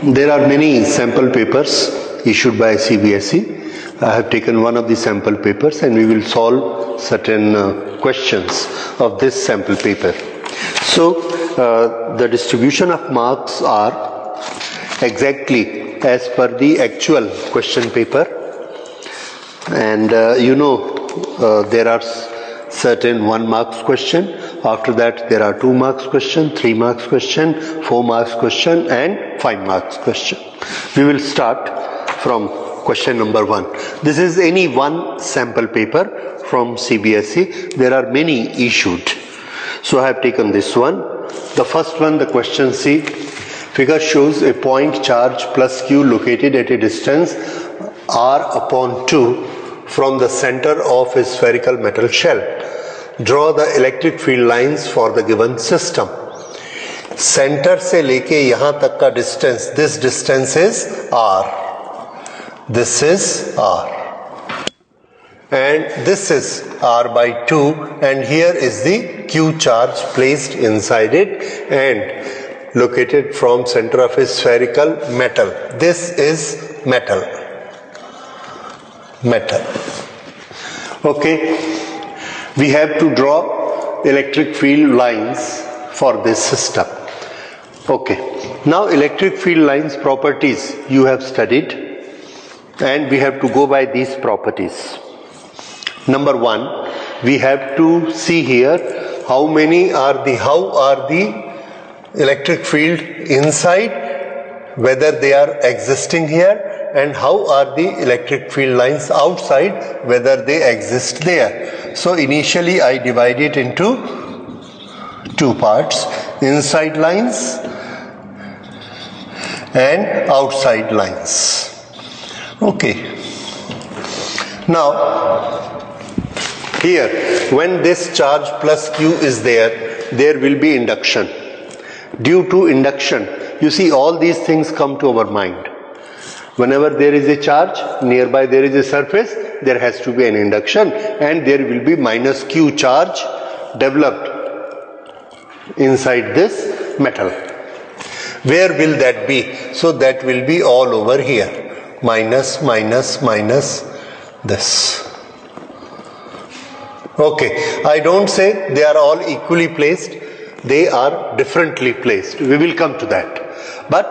There are many sample papers issued by CBSE. I have taken one of the sample papers and we will solve certain questions of this sample paper. So the distribution of marks are exactly as per the actual question paper, and there are certain 1 marks question. After that there are 2 marks question, 3 marks question, 4 marks question and 5 marks question. We will start from question number 1. This is any one sample paper from CBSE. There are many issued. So I have taken this one. The first one, the question C. Figure shows a point charge plus Q located at a distance r/2 from the center of a spherical metal shell. Draw the electric field lines for the given system. Center से लेके यहाँ तक का distance, this distance is r. This is r. And this is r/2, and here is the Q charge placed inside it and located from center of a spherical metal. This is metal. Okay. We have to draw electric field lines for this system. Okay. Now electric field lines properties you have studied, and we have to go by these properties. Number 1, we have to see here how are the electric field inside, whether they are existing here, and how are the electric field lines outside, whether they exist there. So initially I divide it into 2 parts, inside lines and outside lines. Okay. Now here, when this charge plus Q is there, there will be induction. Due to induction, you see all these things come to our mind. Whenever there is a charge, nearby there is a surface, there has to be an induction, and there will be minus Q charge developed inside this metal. Where will that be? So that will be all over here. Minus, minus, minus this. Okay, I don't say they are all equally placed. They are differently placed. We will come to that. But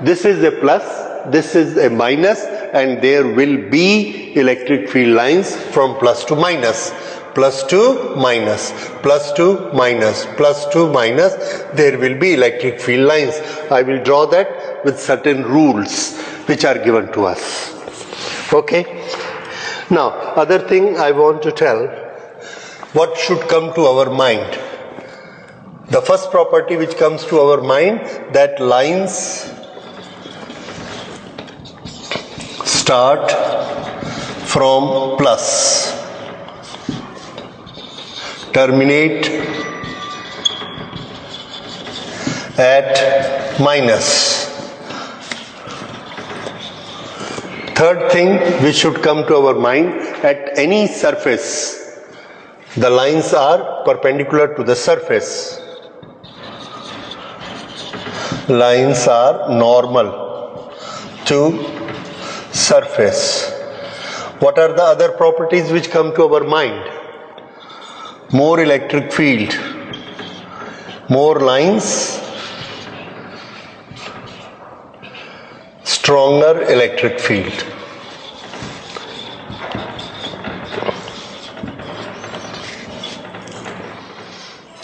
this is a plus, this is a minus, and there will be electric field lines from plus to minus, plus to minus, plus to minus, plus to minus. There will be electric field lines. I will draw that with certain rules which are given to us. Okay. Now, other thing I want to tell, what should come to our mind? The first property which comes to our mind, that lines start from plus, terminate at minus. Third thing which should come to our mind, at any surface, the lines are perpendicular to the surface. Lines are normal to surface. What are the other properties which come to our mind? More electric field, more lines, stronger electric field.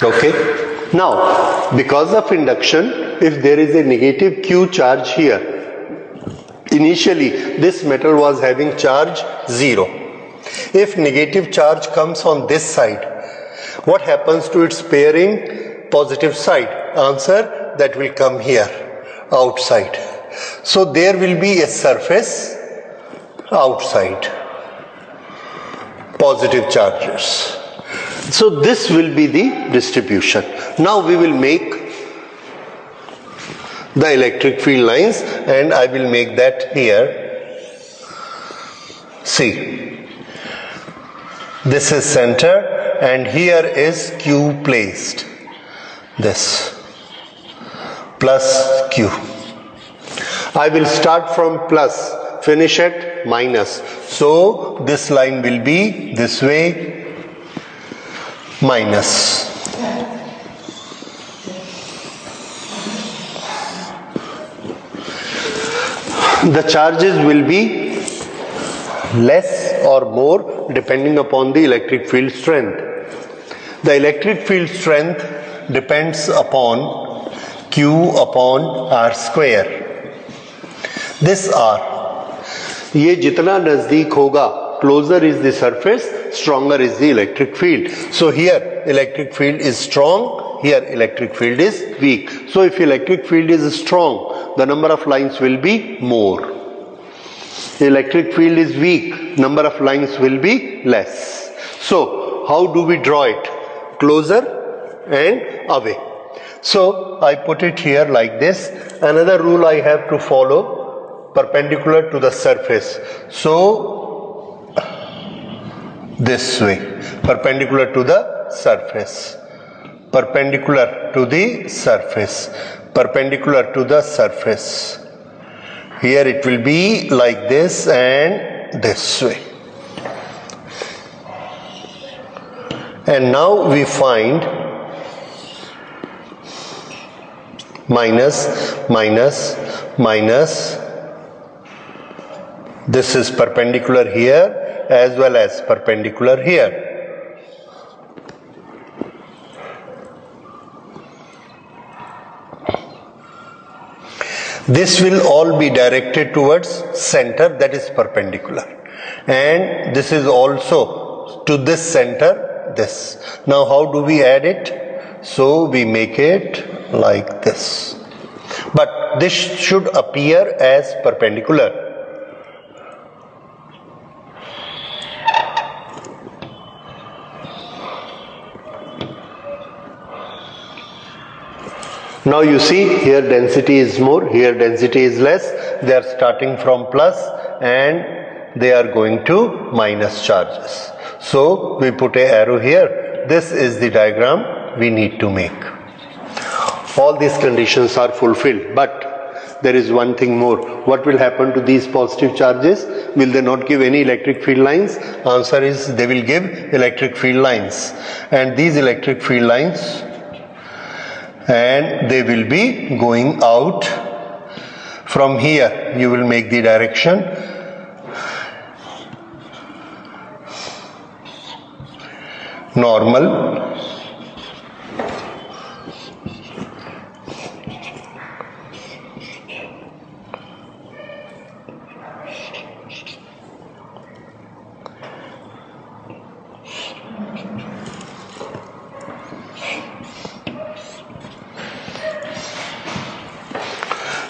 Okay. Now, because of induction, if there is a negative Q charge here, initially this metal was having charge 0. If negative charge comes on this side, what happens to its pairing positive side? Answer, that will come here, outside. So there will be a surface outside, positive charges. So this will be the distribution. Now we will make the electric field lines, and I will make that here. See, this is center and here is Q placed. This plus Q. I will start from plus, finish at minus. So this line will be this way, minus. The charges will be less or more depending upon the electric field strength. The electric field strength depends upon Q upon R square. This R, ये जितना नजदीक होगा, closer is the surface, stronger is the electric field. So here electric field is strong, here electric field is weak. So if electric field is strong, the number of lines will be more. Electric field is weak, number of lines will be less. So how do we draw it? Closer and away. So I put it here like this. Another rule I have to follow, perpendicular to the surface. So this way, perpendicular to the surface, perpendicular to the surface, perpendicular to the surface. Here it will be like this and this way. And now we find minus, minus, minus. This is perpendicular here as well as perpendicular here. This will all be directed towards center, that is perpendicular, and this is also to this center, this. Now how do we add it? So we make it like this, but this should appear as perpendicular. Now you see, here density is more, here density is less. They are starting from plus and they are going to minus charges. So we put an arrow here. This is the diagram we need to make. All these conditions are fulfilled, but there is one thing more. What will happen to these positive charges? Will they not give any electric field lines? Answer is they will give electric field lines, and these electric field lines, and they will be going out from here. You will make the direction normal,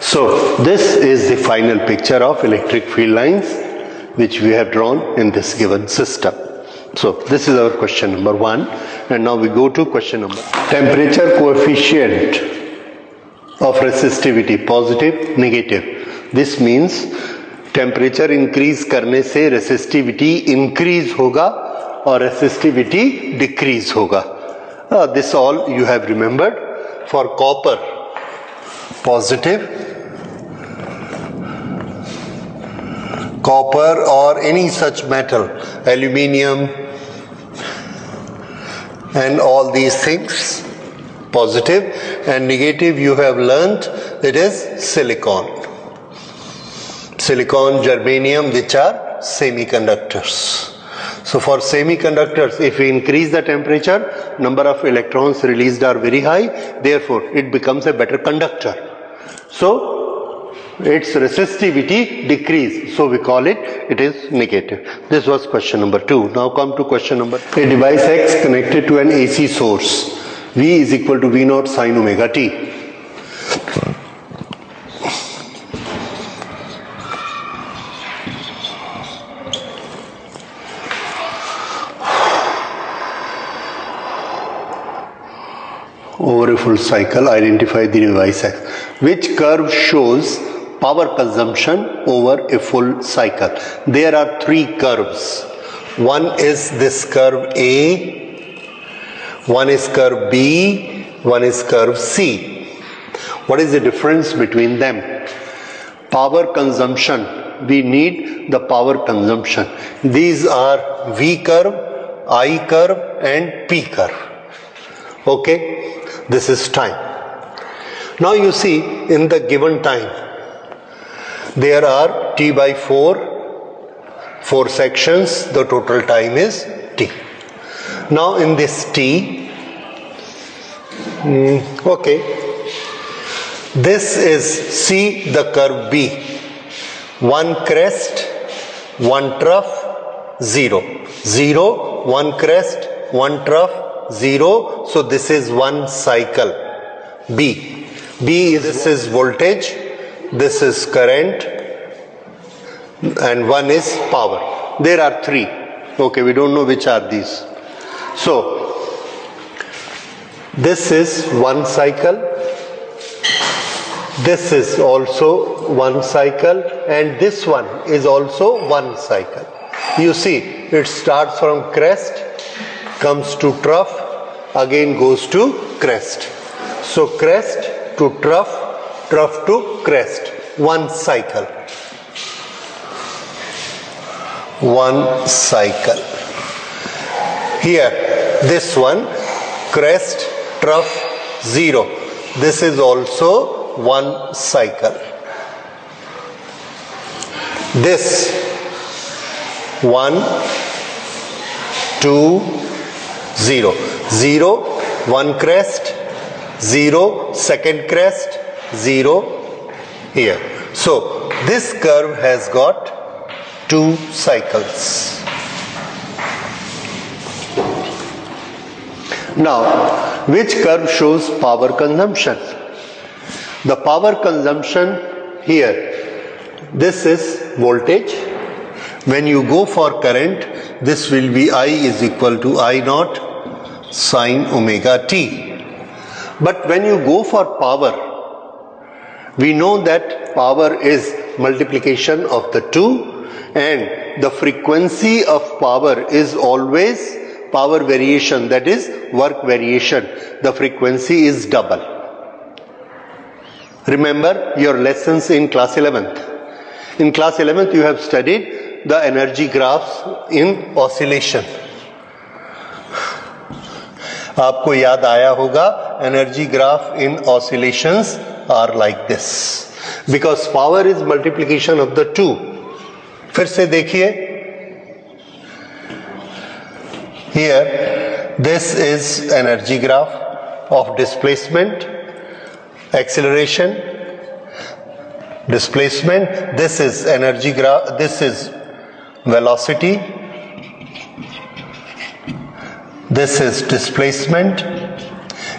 so this is the final picture of electric field lines which we have drawn in this given system. So this is our question number 1, and now we go to question number. Temperature coefficient of resistivity, positive, negative. This means temperature increase करने से resistivity increase होगा और resistivity decrease होगा. This all you have remembered. For copper, positive, copper or any such metal, aluminium and all these things, positive, and negative you have learnt, it is silicon. Silicon, germanium, which are semiconductors. So for semiconductors, if we increase the temperature, number of electrons released are very high, therefore it becomes a better conductor. So its resistivity decrease, so we call it is negative. This was question number 2. Now come to question number. A device X connected to an AC source, V is equal to V0 sin omega t. Over a full cycle, identify the device X. Which curve shows power consumption over a full cycle? There are 3 curves. One is this curve A, one is curve B, one is curve C. What is the difference between them? power consumption. We need the power consumption. These are V curve, I curve and P curve. Okay, this is time. Now you see, in the given time there are T by 4 sections. The total time is T. Now in this T, okay, this is, see the curve B, one crest, one trough, 0, 0, one crest, one trough, 0. So this is one cycle B. This is voltage, this is current, and one is power. There are 3. Okay, we don't know which are these. So this is one cycle, this is also one cycle, and this one is also one cycle. You see, it starts from crest, comes to trough, again goes to crest. So crest to trough, trough to crest, one cycle. One cycle. Here, this one, crest, trough, 0. This is also one cycle. This 1, 2, 0, 0, one crest, 0, second crest, 0 here. So this curve has got 2 cycles. Now, which curve shows power consumption? The power consumption here, this is voltage. When you go for current, this will be I is equal to I naught sine omega t. But when you go for power, we know that power is multiplication of the 2, and the frequency of power is always power variation, that is work variation. The frequency is double. Remember your lessons in class 11th. In class 11th you have studied the energy graphs in oscillation. आपको याद आया होगा, energy graph in oscillations are like this, because power is multiplication of the 2. फिर से देखिए, here this is energy graph of displacement, acceleration, displacement. This is energy graph, this is velocity, this is displacement.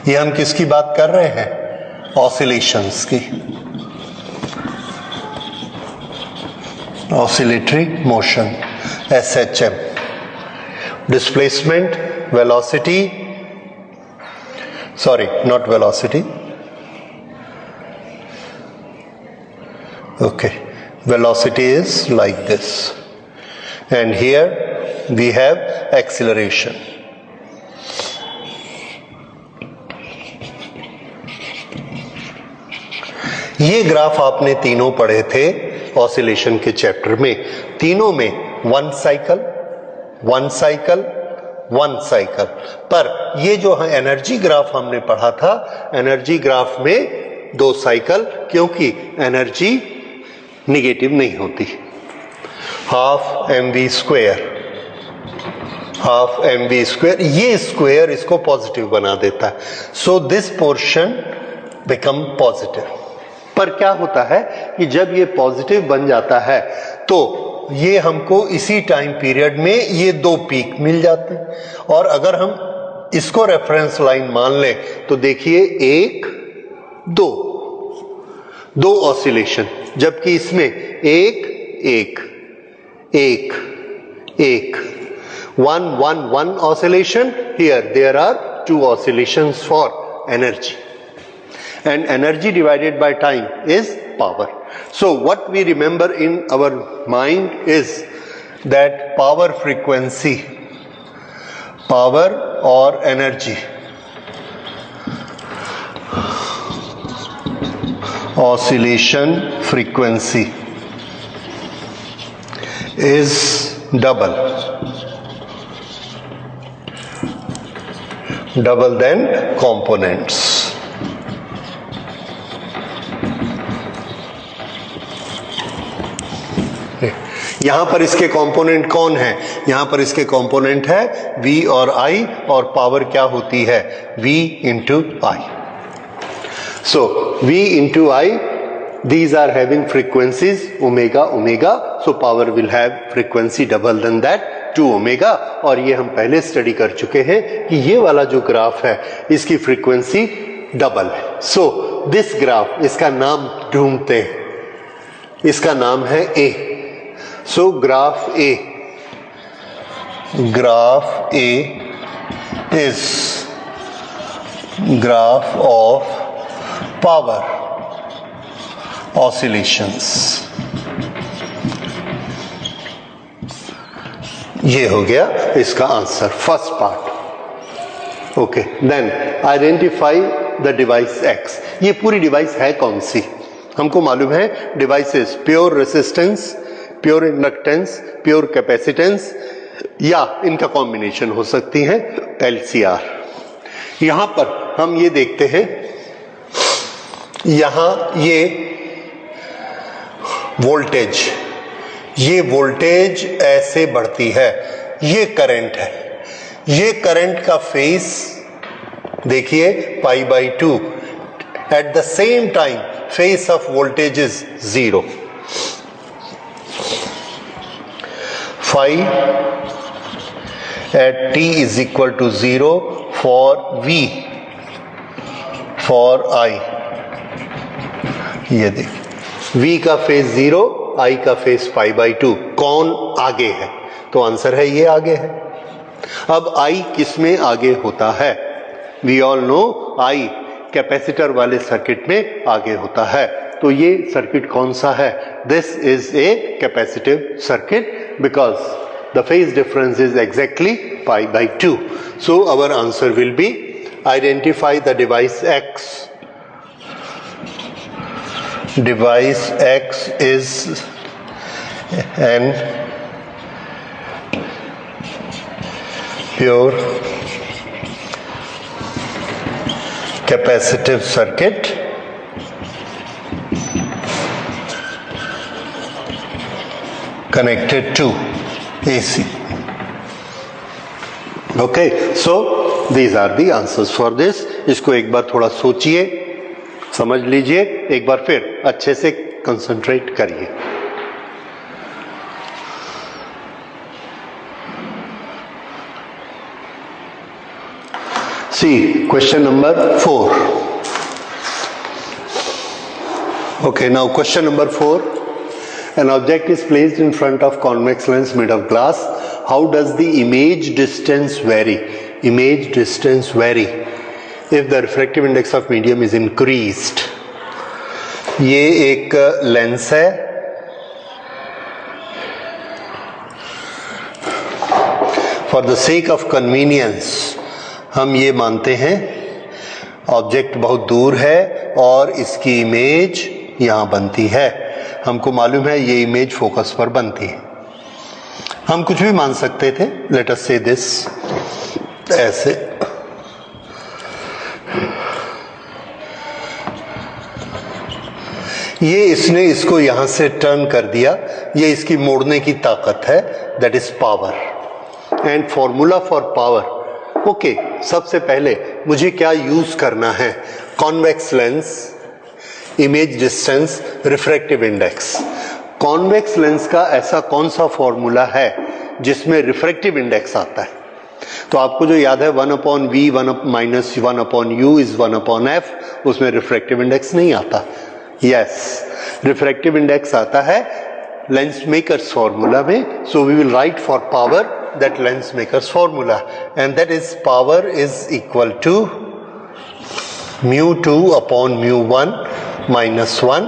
ये हम किसकी बात कर रहे हैं? Oscillations की, oscillatory motion, SHM. Displacement, velocity, sorry, not velocity. Okay, velocity is like this, and here we have acceleration. ये graph आपने तीनों पढ़े थे ऑसिलेशन के चैप्टर में. तीनों में one cycle, one cycle, one cycle. पर ये जो एनर्जी ग्राफ हमने पढ़ा था, एनर्जी ग्राफ में 2 साइकिल, क्योंकि एनर्जी निगेटिव नहीं होती. Half mv square, half mv square, ये स्क्वायर इसको पॉजिटिव बना देता है. So this portion become positive. पर क्या होता है कि जब ये पॉजिटिव बन जाता है तो ये हमको इसी टाइम पीरियड में ये 2 पीक मिल जाते हैं. और अगर हम इसको रेफरेंस लाइन मान लें तो देखिए 1, 2 ऑसिलेशन, जबकि इसमें 1, 1, 1, 1, 1, 1, 1 oscillation. Here there are 2 oscillations for energy, and energy divided by time is power. So what we remember in our mind is that power frequency, power or energy oscillation frequency is double than components. यहां पर इसके component कौन है? यहां पर इसके component है V और I, और पावर क्या होती है? V into I. So V into I, these are having frequencies omega omega, so power will have frequency double than that, 2 omega. और ये हम पहले स्टडी कर चुके हैं कि ये वाला जो ग्राफ है इसकी फ्रीक्वेंसी डबल है. सो दिस ग्राफ, इसका नाम ढूंढते हैं, इसका नाम है A. So graph A is graph of power oscillations. ये हो गया इसका answer, first part. Okay, then identify the device X. ये पूरी डिवाइस है कौन सी? हमको मालूम है devices pure resistance, pure inductance, pure capacitance, या इनका कॉम्बिनेशन हो सकती है LCR. यहां पर हम ये देखते हैं, यहां ये वोल्टेज ऐसे बढ़ती है, ये करंट है, ये करंट का फेस देखिए π/2. At the same time phase of voltage is 0. Phi at t is equal to 0 for V, for I. ये देखिए V का फेस 0, I का फेस π/2. कौन आगे है? तो आंसर है ये आगे है. अब I किस में आगे होता है? We all know I capacitor वाले सर्किट में आगे होता है. तो ये सर्किट कौन सा है? This is a capacitive circuit because the phase difference is exactly π/2. So our answer will be, identify the device X. Device X is an pure capacitive circuit connected to AC. Okay, so these are the answers for this. इसको एक बार थोड़ा सोचिए, समझ लीजिए, एक बार फिर अच्छे से कंसंट्रेट करिए. See question number 4. Okay, now question number 4. An object is placed in front of convex lens made of glass. How does the image distance vary? Image distance vary if the refractive index of medium is increased. ये एक lens है, for the sake of convenience हम ये मानते हैं object बहुत दूर है और इसकी इमेज यहाँ बनती है. हमको मालूम है ये इमेज फोकस पर बनती है. हम कुछ भी मान सकते थे, लेट अस से दिस, ऐसे ये इसने इसको यहां से टर्न कर दिया, ये इसकी मोड़ने की ताकत है, that is power. And formula for power, okay, सबसे पहले मुझे क्या यूज करना है? Convex lens, image distance, refractive index. Convex lens का ऐसा कौन सा फॉर्मूला है जिसमें रिफ्रैक्टिव इंडेक्स आता है? तो आपको जो याद है 1/v, 1/u इज 1/f, उसमें रिफ्रैक्टिव इंडेक्स नहीं आता. यस, रिफ्रैक्टिव इंडेक्स आता है लेंस मेकर्स फॉर्मूला में. So we will write for power that lens maker's formula, and that is power is equal to mu2 upon mu1 minus 1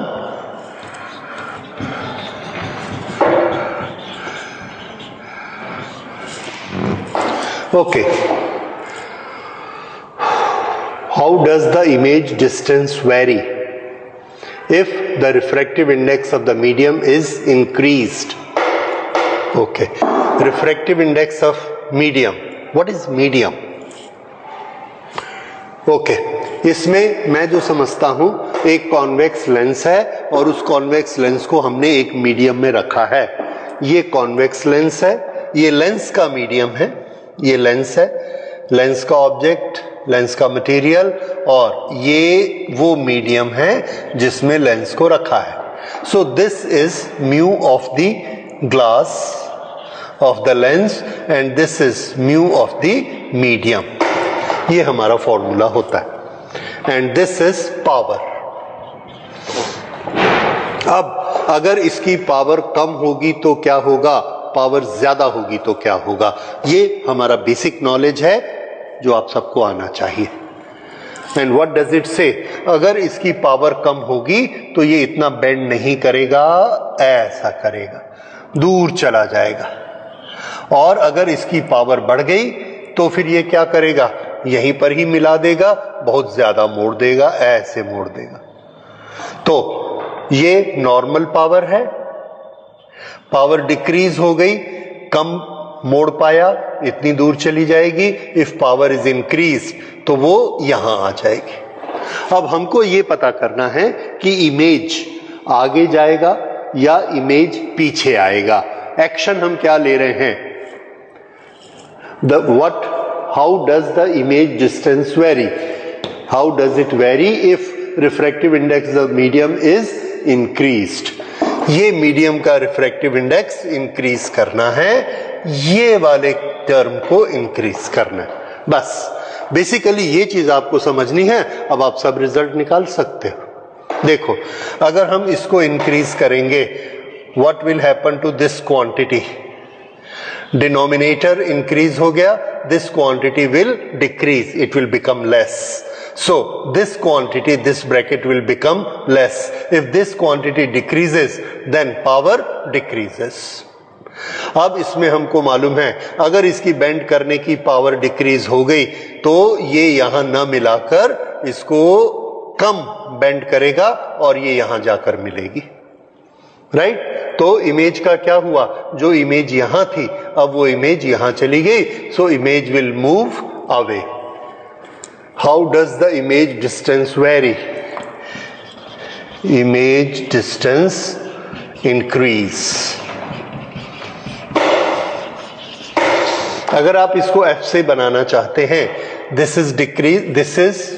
okay. How does the image distance vary if the refractive index of the medium is increased. Okay, refractive index of medium. What is medium? Okay इसमें मैं जो समझता हूं, एक convex lens है और उस convex lens को हमने एक मीडियम में रखा है. ये कॉन्वेक्स लेंस है, ये लेंस का मीडियम है, ये लेंस है, लेंस का ऑब्जेक्ट, लेंस का मटेरियल, और ये वो मीडियम है जिसमें लेंस को रखा है. So this is mu of the glass of the lens and this is mu of the medium. ये हमारा फॉर्मूला होता है एंड दिस इज पावर. अब अगर इसकी पावर कम होगी तो क्या होगा, पावर ज्यादा होगी तो क्या होगा, ये हमारा बेसिक नॉलेज है जो आप सबको आना चाहिए. एंड व्हाट डज इट से, अगर इसकी पावर कम होगी तो ये इतना बेंड नहीं करेगा, ऐसा करेगा, दूर चला जाएगा. और अगर इसकी पावर बढ़ गई तो फिर ये क्या करेगा, यहीं पर ही मिला देगा, बहुत ज्यादा मोड़ देगा, ऐसे मोड़ देगा. तो ये नॉर्मल पावर है. पावर डिक्रीज हो गई, कम मोड़ पाया, इतनी दूर चली जाएगी. इफ पावर इज इंक्रीज तो वो यहां आ जाएगी. अब हमको ये पता करना है कि इमेज आगे जाएगा या इमेज पीछे आएगा. एक्शन हम क्या ले रहे हैं, how does the image distance vary? How does it vary if refractive index of medium is increased? ये मीडियम का रिफ्रैक्टिव इंडेक्स इंक्रीज करना है, ये वाले टर्म को इंक्रीज करना है. बस बेसिकली ये चीज आपको समझनी है. अब आप सब रिजल्ट निकाल सकते हो. देखो अगर हम इसको इंक्रीज करेंगे, what will happen to this quantity, denominator increase हो गया, this quantity will decrease, it will become less. So this quantity, this bracket will become less. If this quantity decreases then power decreases. अब इसमें हमको मालूम है अगर इसकी bend करने की पावर डिक्रीज हो गई तो ये यहां न मिलाकर इसको कम बेंड करेगा और ये यहां जाकर मिलेगी. राइट तो इमेज का क्या हुआ, जो इमेज यहां थी अब वो इमेज यहां चली गई. So image will move away. How does the image distance very, image distance increase. अगर आप इसको f से बनाना चाहते हैं, this is decrease, this is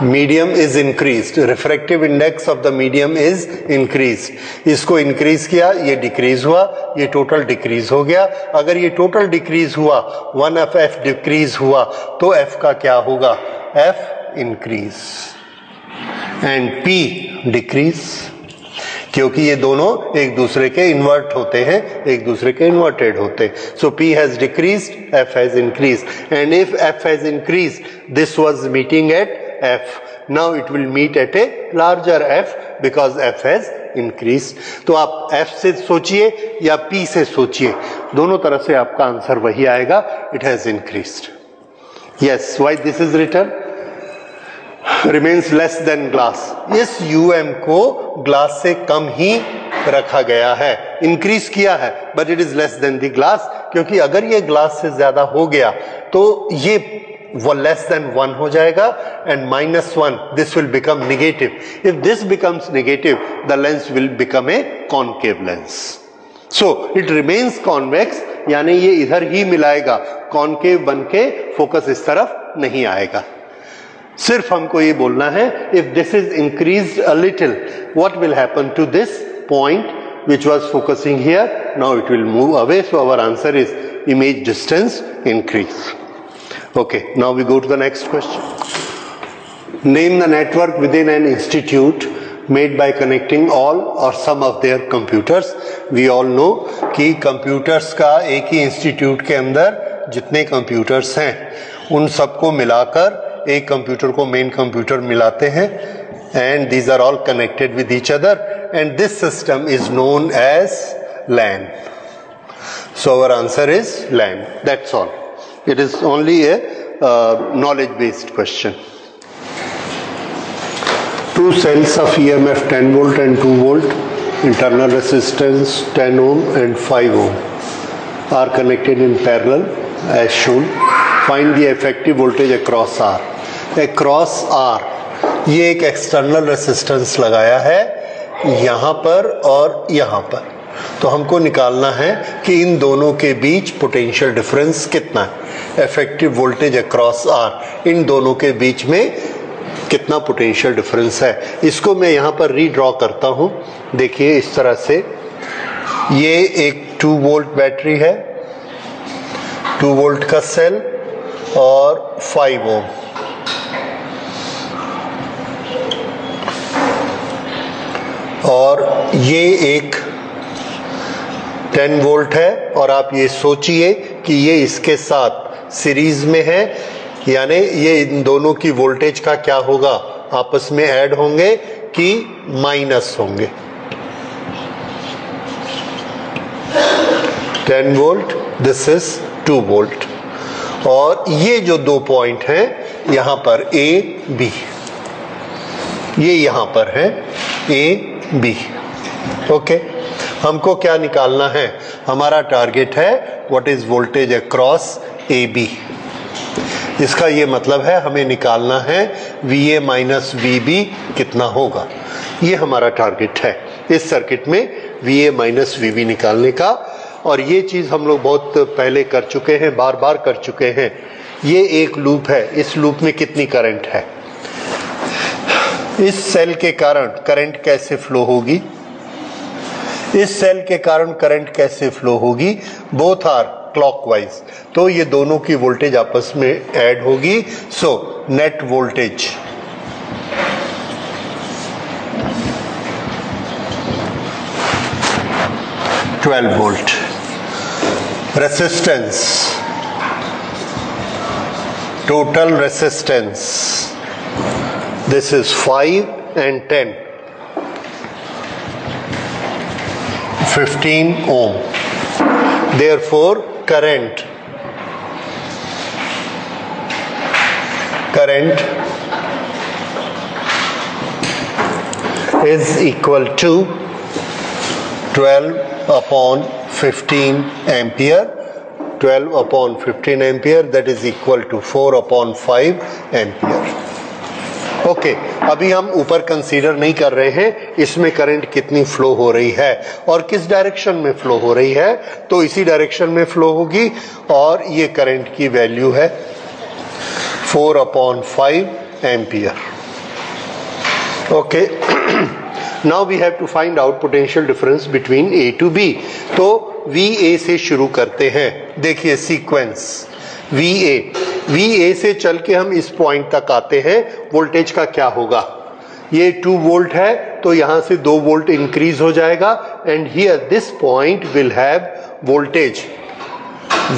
medium is increased, refractive index of the medium is increased. इसको इंक्रीज किया, ये decrease हुआ, ये टोटल डिक्रीज हो गया. अगर ये टोटल डिक्रीज हुआ, 1 ऑफ f डिक्रीज हुआ तो f का क्या होगा, f increase and p decrease, क्योंकि ये दोनों एक दूसरे के इन्वर्ट होते हैं, एक दूसरे के इन्वर्टेड होते हैं. सो p has decreased, f has increased and if f has increased, this was meeting at f, now it will meet at a larger f because f has increased. तो आप f से सोचिए या p से सोचिए, दोनों तरह से आपका आंसर वही आएगा, it has increased. Yes, why this is written? Remains less than glass. इस um को ग्लास से कम ही रखा गया है, इंक्रीज किया है, but it is less than the glass, क्योंकि अगर ये ग्लास से ज्यादा हो गया तो ये वो लेस देन 1 हो जाएगा and -1, this will become negative. If this becomes negative the lens will become a concave lens. So it remains convex, यानी ये इधर ही मिलाएगा, कॉनकेव बन के फोकस इस तरफ नहीं आएगा. सिर्फ हमको ये बोलना है, if this is increased a little, what will happen to this point which was focusing here, now it will move away. So our answer is image distance increase. Okay, now we go to the next question. Name the network within an institute made by connecting all or some of their computers. We all know कि computers का एक ही institute के अंदर जितने computers हैं उन सबको मिलाकर एक computer को main computer मिलाते हैं, and these are all connected with each other, and this system is known as LAN. So our answer is LAN. That's all. It is only a knowledge based question. two cells of EMF 10 volt and 2 volt, internal resistance 10 ohm and 5 ohm are connected in parallel as shown. Find the effective voltage across R. Across R, ये एक external resistance लगाया है यहाँ पर और यहाँ पर, तो हमको निकालना है कि इन दोनों के बीच पोटेंशियल डिफरेंस कितना है। इफेक्टिव वोल्टेज अक्रॉस आर, इन दोनों के बीच में कितना पोटेंशियल डिफरेंस है। इसको मैं यहाँ पर रीड्रॉ करता हूँ। देखिए इस तरह से, ये एक 2 वोल्ट बैटरी है, 2 वोल्ट का सेल और 5 ओम। और ये एक 10 वोल्ट है, और आप ये सोचिए कि ये इसके साथ सीरीज में है, यानी ये इन दोनों की वोल्टेज का क्या होगा, आपस में ऐड होंगे कि माइनस होंगे। 10 वोल्ट, दिस इज 2 वोल्ट, और ये जो दो पॉइंट हैं यहाँ पर ए बी, ये यहाँ पर है ए बी। ओके, हमको क्या निकालना है, हमारा टारगेट है what is voltage across A B. इसका ये मतलब है हमें निकालना है V A minus V B कितना होगा, ये हमारा टारगेट है इस सर्किट में V A minus V B निकालने का। और ये चीज़ हम लोग बहुत पहले कर चुके हैं, बार बार कर चुके हैं। ये एक लूप है, इस लूप में कितनी करंट है, इस सेल के कारण करंट कैसे फ्लो होगी, इस सेल के कारण करंट कैसे फ्लो होगी, बोथ आर क्लॉकवाइज, तो ये दोनों की वोल्टेज आपस में ऐड होगी। So net voltage $12 volt, resistance, total resistance, this is 5 and 10, 15 ohm. Therefore current is equal to 12 upon 15 ampere. 12 upon 15 ampere, that is equal to 4 upon 5 ampere. Okay, अभी हम ऊपर कंसीडर नहीं कर रहे हैं इसमें करंट कितनी फ्लो हो रही है और किस डायरेक्शन में फ्लो हो रही है, तो इसी डायरेक्शन में फ्लो होगी, और ये करंट की वैल्यू है 4 upon 5 ampere. Okay, now we have to find out potential difference between A to B. तो वी ए से शुरू करते हैं। देखिए सीक्वेंस, वी ए से चल के हम इस पॉइंट तक आते हैं, वोल्टेज का क्या होगा, ये 2 वोल्ट है तो यहां से 2 वोल्ट इंक्रीज हो जाएगा, and here this point will have voltage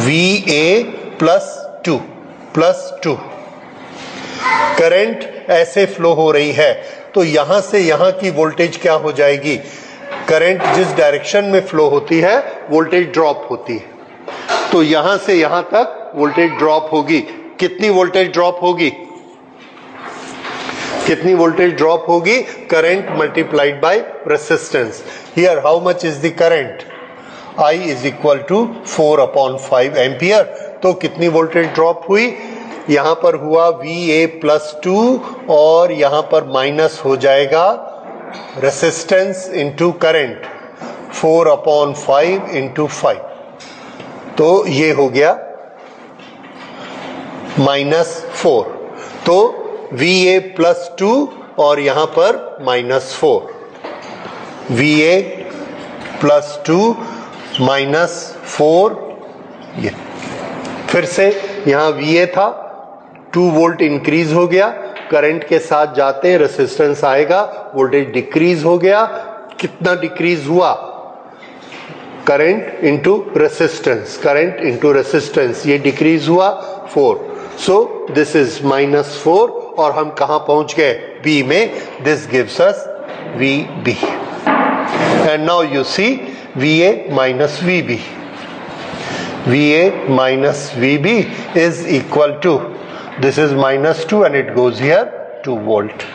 V A plus two. Current ऐसे फ्लो हो रही है, तो यहां से यहां की वोल्टेज क्या हो जाएगी, करंट जिस डायरेक्शन में फ्लो होती है वोल्टेज ड्रॉप होती है, तो यहां से यहां तक वोल्टेज ड्रॉप होगी। कितनी वोल्टेज ड्रॉप होगी, कितनी वोल्टेज ड्रॉप होगी, current multiplied by resistance. Here how much is the current, I is equal to 4 upon 5 ampere, तो कितनी वोल्टेज ड्रॉप हुई, यहां पर हुआ VA प्लस 2, और यहां पर माइनस हो जाएगा resistance into current, 4 upon 5 into 5, तो ये हो गया -4। तो VA प्लस 2 और यहां पर -4, VA प्लस 2 -4, ये फिर से यहां VA था, 2 वोल्ट इंक्रीज हो गया, करंट के साथ जाते हैं रेसिस्टेंस आएगा, वोल्टेज डिक्रीज हो गया। कितना डिक्रीज हुआ, current into resistance, current into resistance, ये डिक्रीज हुआ 4, सो दिस इज -4, और हम कहां पहुंच गए, बी में, this gives us V B. And now you see VA minus VB, VA minus VB is equal to, this is -2 and it goes here 2 volt.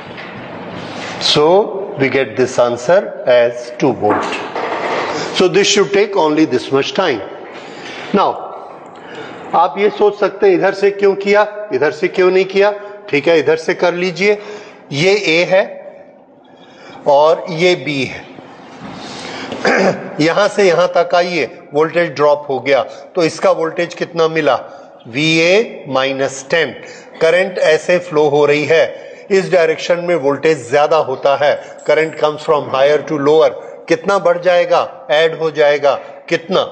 So we get this answer as 2 volt. So this should take only this much time. Now आप ये सोच सकते हैं इधर से क्यों किया, इधर से क्यों नहीं किया. ठीक है, इधर से कर लीजिए. ये A है और ये B है. यहां से यहां तक आइए, वोल्टेज ड्रॉप हो गया तो इसका वोल्टेज कितना मिला, VA -10. करंट ऐसे फ्लो हो रही है, इस डायरेक्शन में वोल्टेज ज्यादा होता है. Current comes from higher to lower. कितना बढ़ जाएगा, ऐड हो जाएगा. कितना,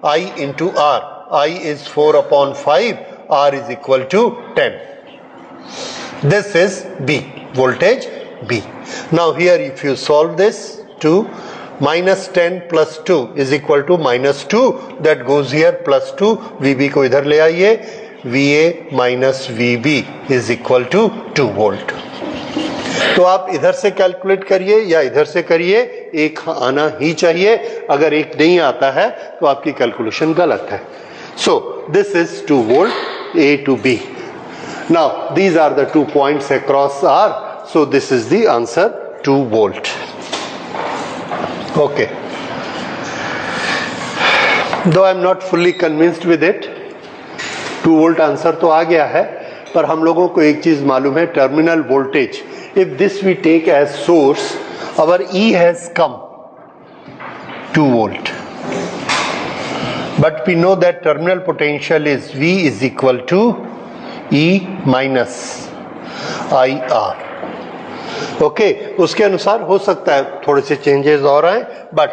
I into R. I is 4/5, R is equal to 10. This is B, voltage B. Now here if you solve this, 2 -10 plus 2 is equal to -2. That goes here, plus 2. VB को इधर ले आइए. VA minus VB is equal to 2 volt. तो आप इधर से calculate करिए या इधर से करिए, एक आना ही चाहिए. अगर एक नहीं आता है तो आपकी कैलकुलेशन गलत है. So this is 2 volt, A to B. Now these are the 2 points across R. So this is the answer, 2 volt. Okay. Though I am not fully convinced with it, 2 volt answer तो आ गया है, पर हम लोगों को एक चीज मालूम है, terminal voltage. If this we take as source, our E has come 2 volt. But we know that terminal potential is V is equal to E minus IR. Okay, उसके अनुसार हो सकता है थोड़े से चेंजेस और आए, but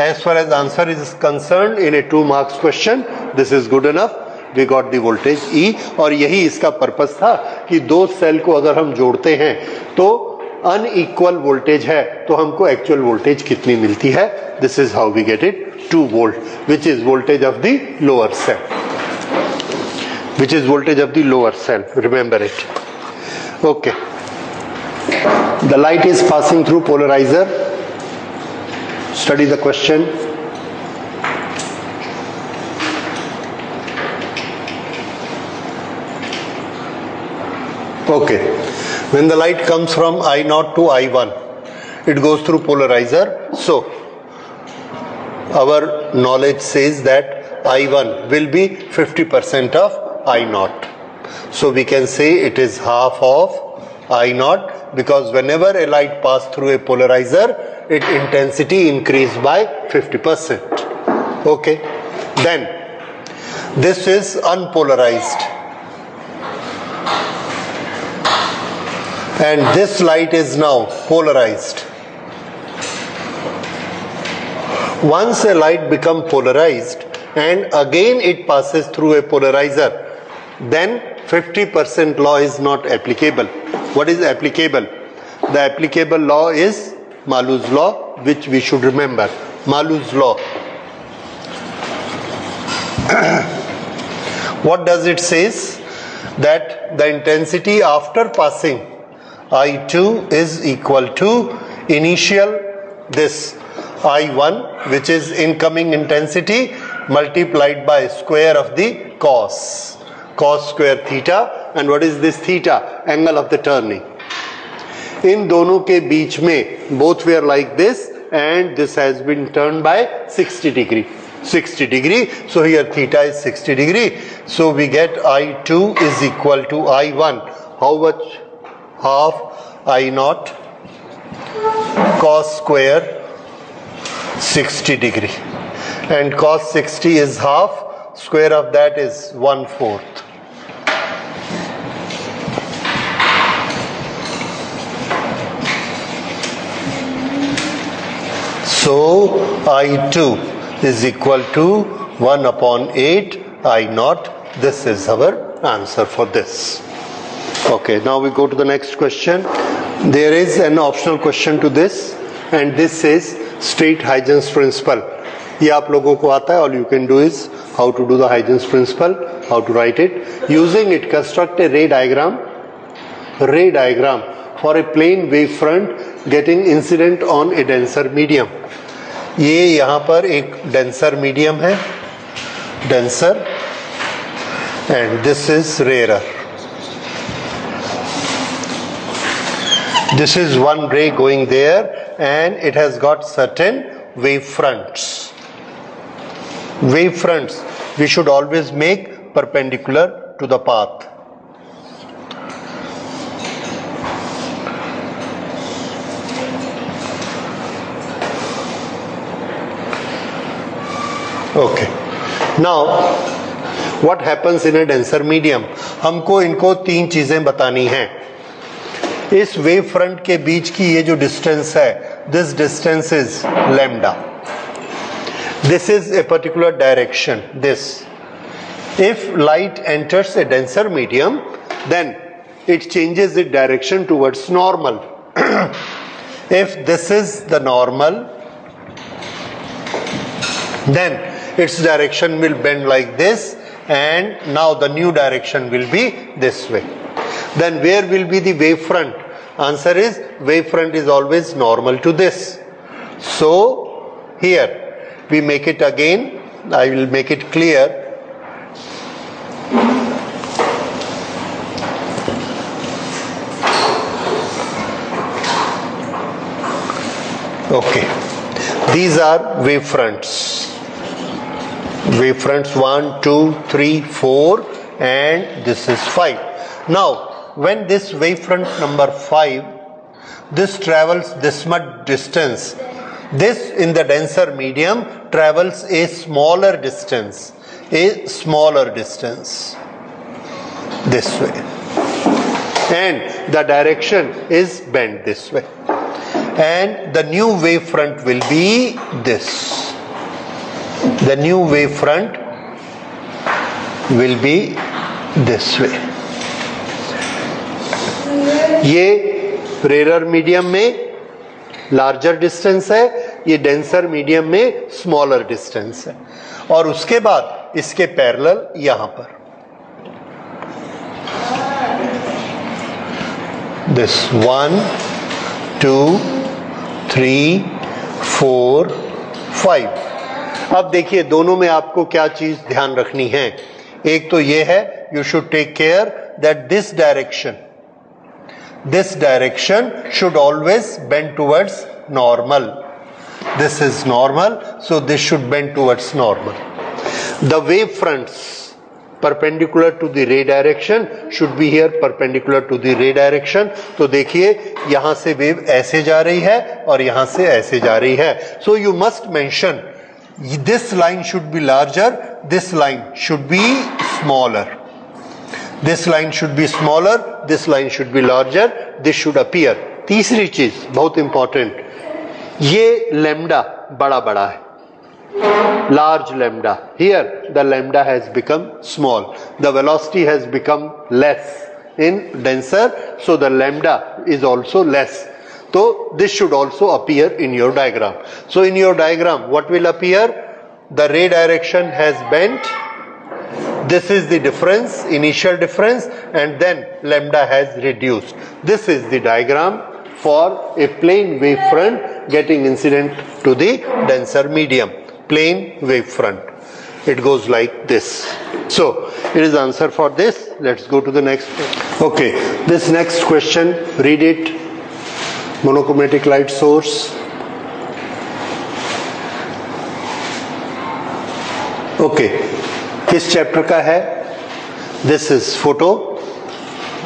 as far as answer is concerned in a 2 marks question, this is good enough. We got the voltage E. और यही इसका पर्पस था कि दो सेल को अगर हम जोड़ते हैं तो अनइक्वल वोल्टेज है तो हमको एक्चुअल वोल्टेज कितनी मिलती है. This is how we get it, 2 volt, which is voltage of the lower cell, which is voltage of the lower cell. Remember it. Okay. The light is passing through polarizer. Study the question. Okay. When the light comes from I0 to I1, it goes through polarizer. So our knowledge says that I1 will be 50% of I0. So we can say it is half of I0, because whenever a light passes through a polarizer, its intensity increases by 50%. Okay. Then this is unpolarized. And this light is now polarized. Once a light becomes polarized and again it passes through a polarizer, then 50% law is not applicable. What is applicable? The applicable law is Malu's law, which we should remember. Malu's law. What does it says? That the intensity after passing I2 is equal to initial this I1, which is incoming intensity, multiplied by square of the cos square theta. And what is this theta? Angle of the turning. इन दोनों के बीच में both were like this, and this has been turned by 60 degree. 60 degree. So here theta is 60 degree. So we get I2 is equal to I1. How much? Half I0 cos square 60 degree, and cos 60 is half, square of that is 1/4. So I2 is equal to 1/8 I0. This is our answer for this. Okay, now we go to the next question. There is an optional question to this, and this is state Huygens principle. ये आप लोगों को आता है. All you can do is how to do the Huygens principle, how to write it. Using it, construct a ray diagram for a plane wave front getting incident on a denser medium. ये यहाँ पर एक denser medium है, denser, and this is rarer. This is one ray going there and it has got certain wave fronts. Wave fronts we should always make perpendicular to the path. Okay. Now what happens in a denser medium? हमको इनको तीन चीजें बतानी हैं. इस wave front के बीच की ये जो डिस्टेंस है, this distance is lambda. This is a particular direction. This. If light enters a denser medium, then it changes its direction towards normal. If this is the normal, then its direction will bend like this, and now the new direction will be this way. Then where will be the wave front? Answer is wave front is always normal to this. So here we make it again. I will make it clear. Okay, these are wave fronts. Wave fronts 1, 2, 3, 4 and this is 5. Now when this wave front number 5, this travels this much distance. This in the denser medium travels a smaller distance. This way. And the direction is bent this way. And the new wave front will be this. The new wave front will be this way. ये rare medium में larger distance है, ये denser medium में smaller distance है, और उसके बाद इसके पैरेलल यहां पर दिस 1, 2, 3, 4, 5. अब देखिए दोनों में आपको क्या चीज ध्यान रखनी है. एक तो ये है, you should take care that this direction should always bend towards normal. This is normal, so this should bend towards normal. The wave fronts perpendicular to the ray direction should be here perpendicular to the ray direction. तो देखिए यहां से wave ऐसे जा रही है और यहां से ऐसे जा रही है. So you must mention this line should be larger, this line should be smaller. This line should be smaller, this line should be larger, this should appear. तीसरी चीज बहुत इंपॉर्टेंट, ये लैम्डा बड़ा बड़ा है, large lambda. Here the lambda has become small, the velocity has become less in denser, so the lambda is also less. So this should also appear in your diagram. So in your diagram what will appear? The ray direction has bent. This is the difference, initial difference, and then lambda has reduced. This is the diagram for a plane wave front getting incident to the denser medium. Plane wave front. It goes like this. So it is the answer for this. Let's go to the next. Okay, this next question, read it. Monochromatic light source. Okay, किस chapter का है? This is photo.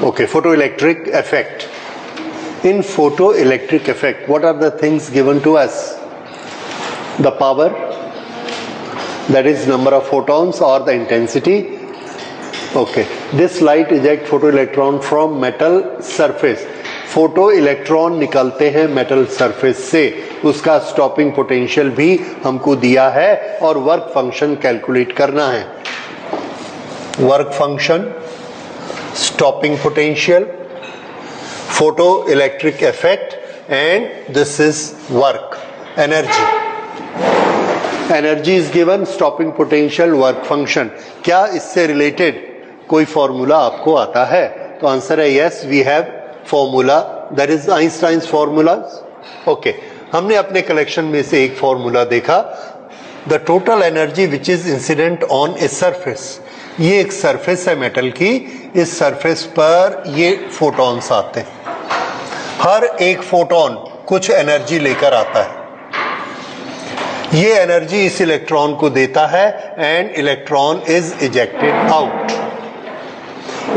Okay, photoelectric effect. In photoelectric effect, what are the things given to us? The power, that is number of photons or the intensity. Okay, this light eject photoelectron from metal surface. Photo electron निकलते हैं metal surface से, उसका stopping potential भी हमको दिया है और work function calculate करना है. Work function, stopping potential, photo electric effect, and this is work energy. Energy is given, stopping potential, work function. क्या इससे रिलेटेड कोई फॉर्मूला आपको आता है? तो आंसर है yes, we have formula, that is Einstein's formula. Okay, हमने अपने कलेक्शन में से एक फॉर्मूला देखा. The total energy which is incident on a surface. ये एक सरफेस है मेटल की, इस सरफेस पर ये फोटॉन्स आते हैं. हर एक फोटोन कुछ एनर्जी लेकर आता है, ये एनर्जी इस इलेक्ट्रॉन को देता है and electron is ejected out.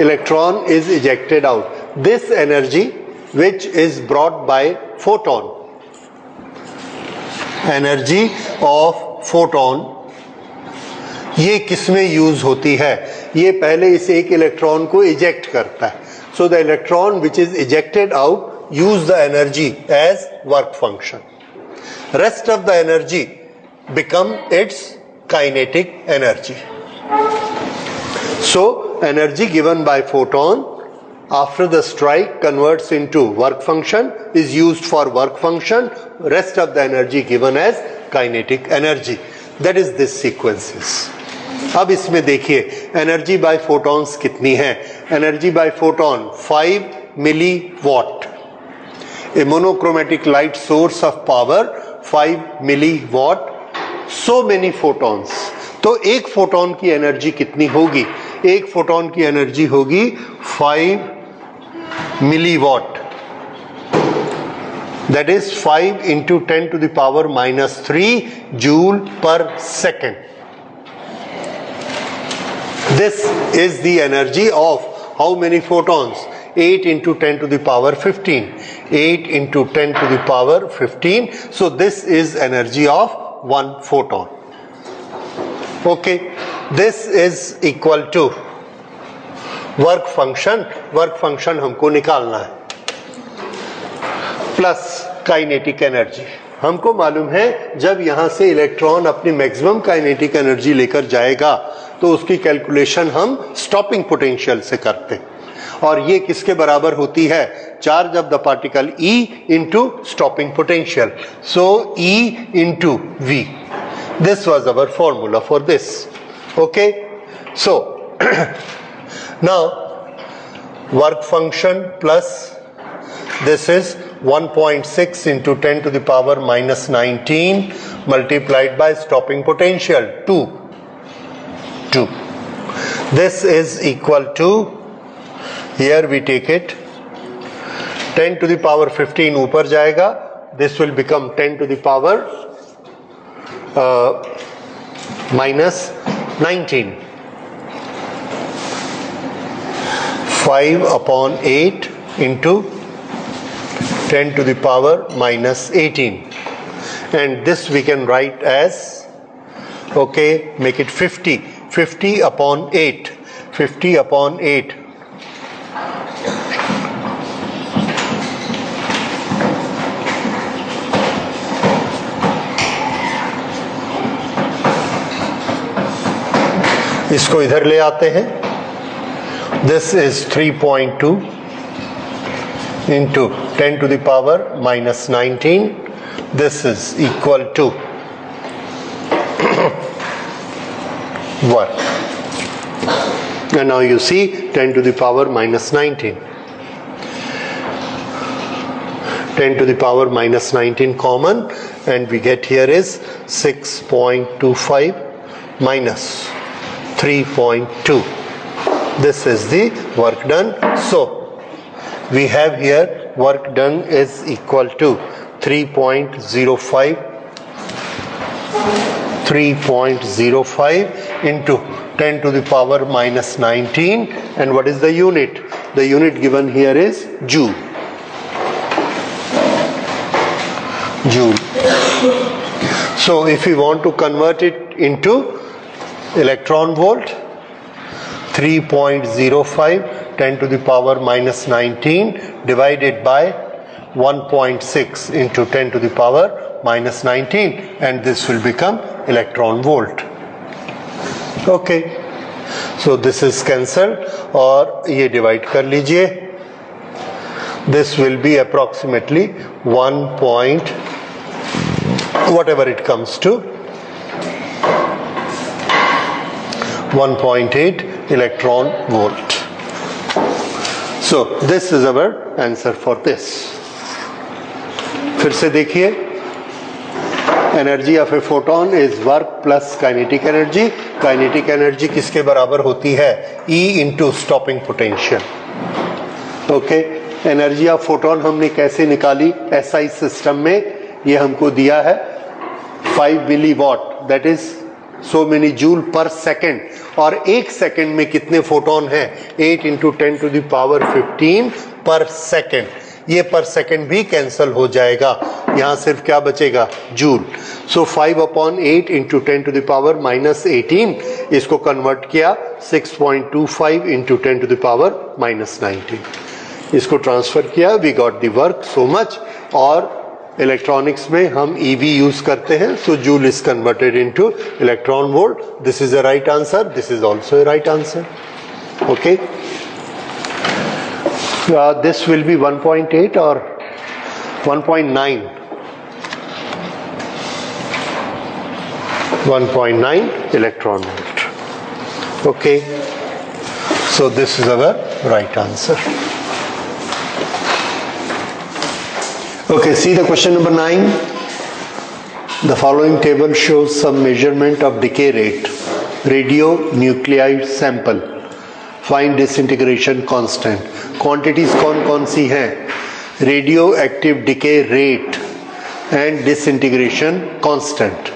Electron is ejected out. This energy which is brought by photon, energy of photon, ये किसमें यूज होती है? ये पहले इस एक इलेक्ट्रॉन को इजेक्ट करता है. So the electron which is ejected out use the energy as work function. Rest of the energy become its kinetic energy. So energy given by photon after the strike converts into work function, is used for work function. Rest of the energy given as kinetic energy. That is this sequences. अब इसमें देखिए energy by photons कितनी है. Energy by photon 5 milli what. A monochromatic light source of power 5 milli what. So many photons. तो एक photon की energy कितनी होगी? एक फोटोन की एनर्जी होगी 5 milliwatt. That is 5 into 10 to the power minus 3 joule per second. This is the energy of how many photons? 8 into 10 to the power 15. 8 into 10 to the power 15. So this is energy of one photon. Okay, this is equal to work function. Work function हमको निकालना है plus kinetic energy. हमको मालूम है जब यहां से electron अपनी मैक्सिमम काइनेटिक एनर्जी लेकर जाएगा तो उसकी कैलकुलेशन हम स्टॉपिंग पोटेंशियल से करते हैं. और ये किसके बराबर होती है? Charge of the particle E into stopping potential. So E into V. This was our formula for this. Okay, so now work function plus this is 1.6 into 10 to the power minus 19 multiplied by stopping potential 2. This is equal to, here we take it 10 to the power 15 ऊपर जाएगा. This will become 10 to the power minus 19. 5 upon 8 into 10 to the power minus 18, and this we can write as, okay, make it 50. 50 upon 8. 50 upon 8. इसको इधर ले आते हैं. This is 3.2 into 10 to the power minus 19. This is equal to what? And now you see 10 to the power minus 19. 10 to the power minus 19 common, and we get here is 6.25 minus 3.2. This is the work done. So we have here work done is equal to 3.05 into 10 to the power minus 19. And what is the unit? The unit given here is joule. Joule. So if we want to convert it into electron volt, 3.05 10 to the power minus 19 divided by 1.6 into 10 to the power minus 19, and this will become electron volt. Okay, so this is cancelled और ये divide कर लीजिए. This will be approximately 1 point whatever it comes to 1.8 electron volt. So this is our answer for this. फिर से देखिए, energy of a photon is work plus kinetic energy. Kinetic energy किसके बराबर होती है? E into stopping potential. Okay, energy of photon हमने कैसे निकाली एसआई सिस्टम में, ये हमको दिया है 5 मिली watt, that is so many joule per second, और एक सेकेंड में कितने फोटोन हैं 8 × 10⁻15 पर सेकेंड। ये पर सेकेंड भी कैंसल हो जाएगा, यहां सिर्फ क्या बचेगा जूल। सो 5/8 × 10⁻−18, इसको कन्वर्ट किया 6.25 × 10⁻−19, इसको ट्रांसफर किया, we got the work so much. और इलेक्ट्रॉनिक्स में हम EV यूज करते हैं, so joule is converted into electron volt. This is a right answer, this is also a right answer. Okay, this will be 1.8 or 1.9. 1.9 electron volt. Okay, so this is our right answer. Okay, see the question number 9. The following table shows some measurement of decay rate, radionuclide sample. Find disintegration constant. Quantities कौन कौन सी हैं, radio active decay rate and disintegration constant.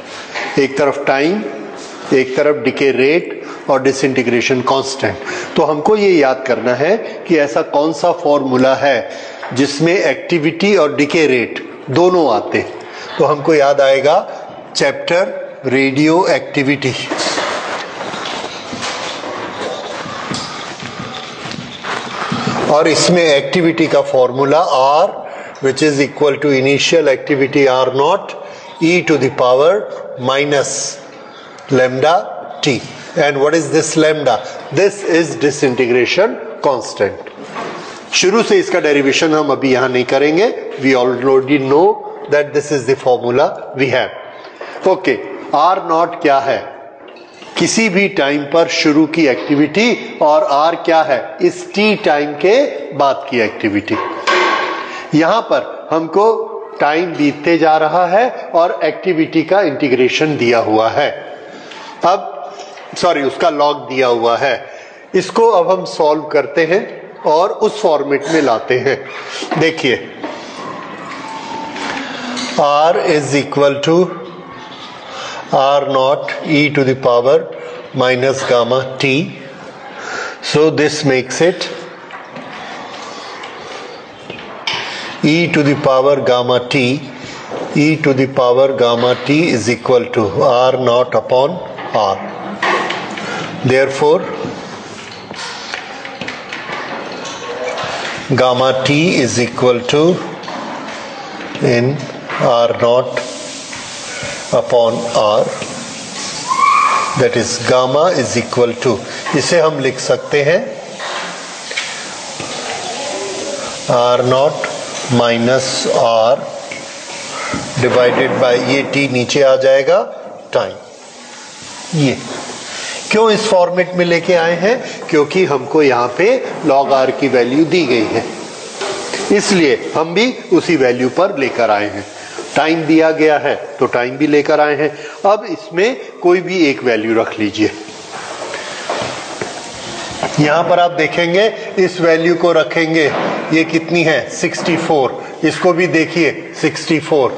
एक तरफ time, एक तरफ decay rate और disintegration constant. तो हमको ये याद करना है कि ऐसा कौन सा फॉर्मूला है जिसमें एक्टिविटी और डिके रेट दोनों आते हैं। तो हमको याद आएगा चैप्टर रेडियो एक्टिविटी, और इसमें एक्टिविटी का formula R, which is equal to initial activity R0 e⁻ -λT। And what is this lambda? This is disintegration constant. शुरू से इसका डेरिवेशन हम अभी यहां नहीं करेंगे, we already know that this is the formula we have. Okay, R0 क्या है? किसी भी टाइम पर शुरू की एक्टिविटी, और R क्या है? इस T टाइम के बाद की एक्टिविटी। यहां पर हमको टाइम बीतते जा रहा है और एक्टिविटी का इंटीग्रेशन दिया हुआ है, अब सॉरी उसका लॉग दिया हुआ है। इसको अब हम सॉल्व करते हैं और उस फॉर्मेट में लाते हैं। देखिए, R is equal to R0 e⁻ -γT. So this makes it e⁻γT. e⁻γT is equal to R0 upon R. Therefore, gamma T is equal to in R0 upon R, that is gamma is equal to, इसे हम लिख सकते हैं R0 minus R divided by, ये T नीचे आ जाएगा, time. ये क्यों इस फॉर्मेट में लेके आए हैं? क्योंकि हमको यहाँ पे log R की वैल्यू दी गई है, इसलिए हम भी उसी वैल्यू पर लेकर आए हैं। टाइम दिया गया है तो टाइम भी लेकर आए हैं। अब इसमें कोई भी एक वैल्यू रख लीजिए। यहां पर आप देखेंगे इस वैल्यू को रखेंगे, ये कितनी है 64, इसको भी देखिए 64,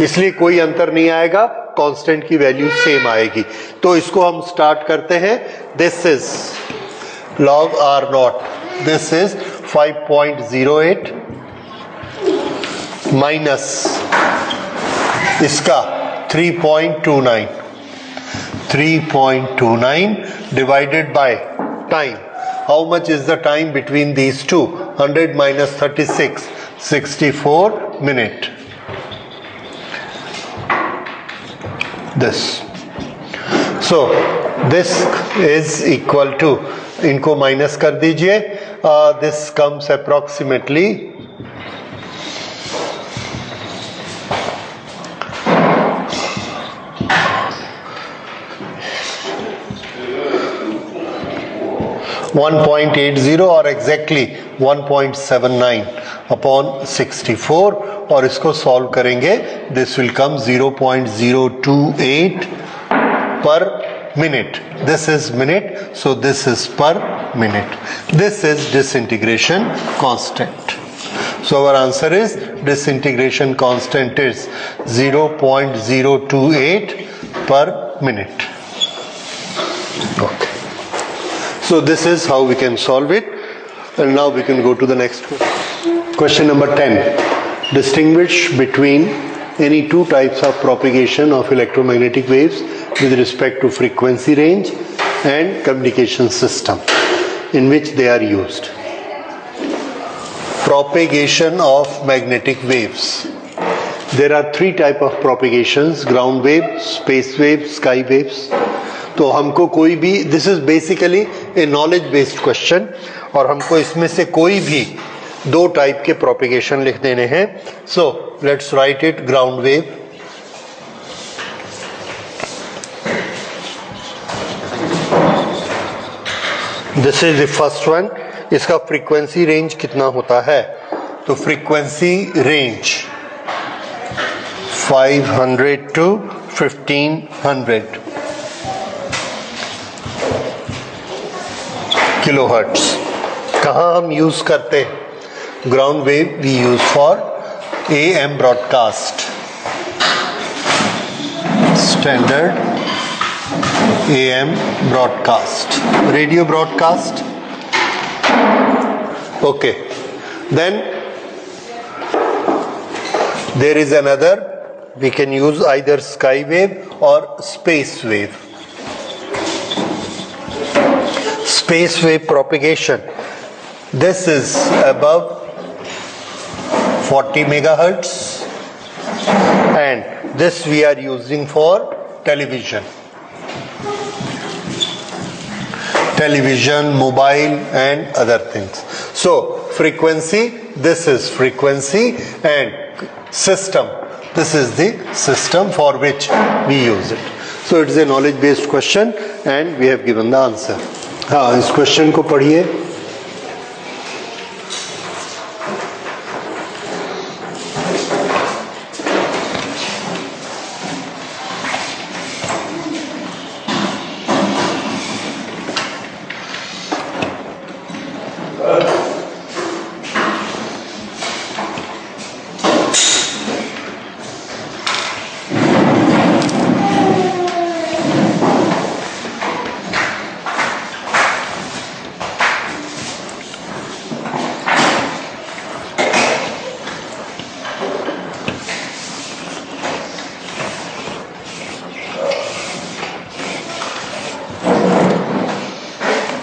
इसलिए कोई अंतर नहीं आएगा, कांस्टेंट की वैल्यू सेम आएगी। तो इसको हम स्टार्ट करते हैं। This is log R0, this is 5.08 minus इसका 3.29 divided by time. How much is the time between these two? 100 minus 36, 64 minute. This. So this is equal to, इनको माइनस कर दीजिए, this comes approximately 1.80 और exactly 1.79 upon 64, और इसको solve करेंगे, this will come 0.028 पर minute. This is minute, so this is पर minute. This is disintegration constant. So our answer is disintegration constant is 0.028 per minute. Okay. So this is how we can solve it. And now we can go to the next question. Question number 10. Distinguish between any two types of propagation of electromagnetic waves with respect to frequency range and communication system in which they are used. Propagation of magnetic waves. There are three type of propagations: ground wave, space wave, sky waves. तो हमको कोई भी, this is basically a knowledge based question, और हमको इसमें से कोई भी दो टाइप के propagation लिख देने हैं. So let's write it. Ground wave, this is the first one. इसका फ्रीक्वेंसी रेंज कितना होता है? तो फ्रीक्वेंसी रेंज 500 to 1500 किलोहर्ट्ज. कहाँ हम यूज करते हैं? Ground wave we use for AM broadcast, standard AM broadcast, radio broadcast. Okay, then there is another, we can use either sky wave or space wave. Space wave propagation, this is above 40 megahertz, and this we are using for television, mobile and other things. So frequency, this is frequency, and system, this is the system for which we use it. So it is a knowledge based question and we have given the answer. हाँ, इस question को पढ़िए.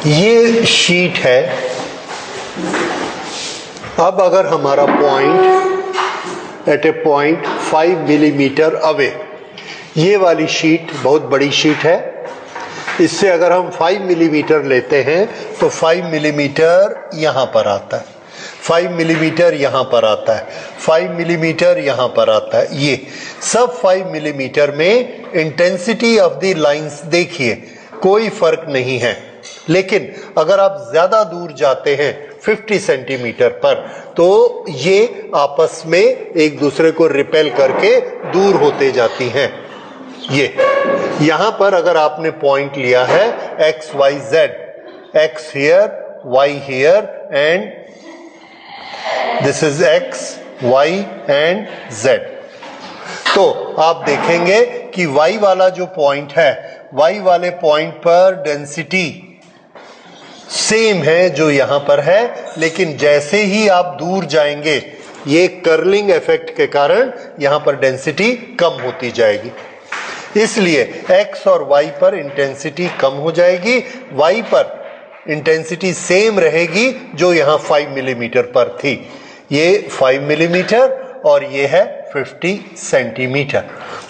ये sheet है. अब अगर हमारा point eight ए point 5 millimetre away, ये वाली शीट बहुत बड़ी शीट है. इससे अगर हम 5 मिलीमीटर लेते हैं तो 5 मिलीमीटर यहाँ पर आता है, 5 मिलीमीटर यहाँ पर आता है, 5 मिलीमीटर यहाँ पर आता है. ये सब 5 मिलीमीटर में इंटेंसिटी ऑफ द लाइंस देखिए कोई फर्क नहीं है. लेकिन अगर आप ज्यादा दूर जाते हैं 50 सेंटीमीटर पर, तो ये आपस में एक दूसरे को रिपेल करके दूर होते जाती हैं. ये यहां पर अगर आपने पॉइंट लिया है X Y Z, X here, Y here, and this is X, Y and Z, तो आप देखेंगे कि वाई वाला जो पॉइंट है, वाई वाले पॉइंट पर डेंसिटी सेम है जो यहां पर है, लेकिन जैसे ही आप दूर जाएंगे ये कर्लिंग इफेक्ट के कारण यहां पर डेंसिटी कम होती जाएगी. इसलिए x और y पर इंटेंसिटी कम हो जाएगी, y पर इंटेंसिटी सेम रहेगी जो यहां 5 मिलीमीटर पर थी. ये 5 मिलीमीटर और ये है 50 सेंटीमीटर.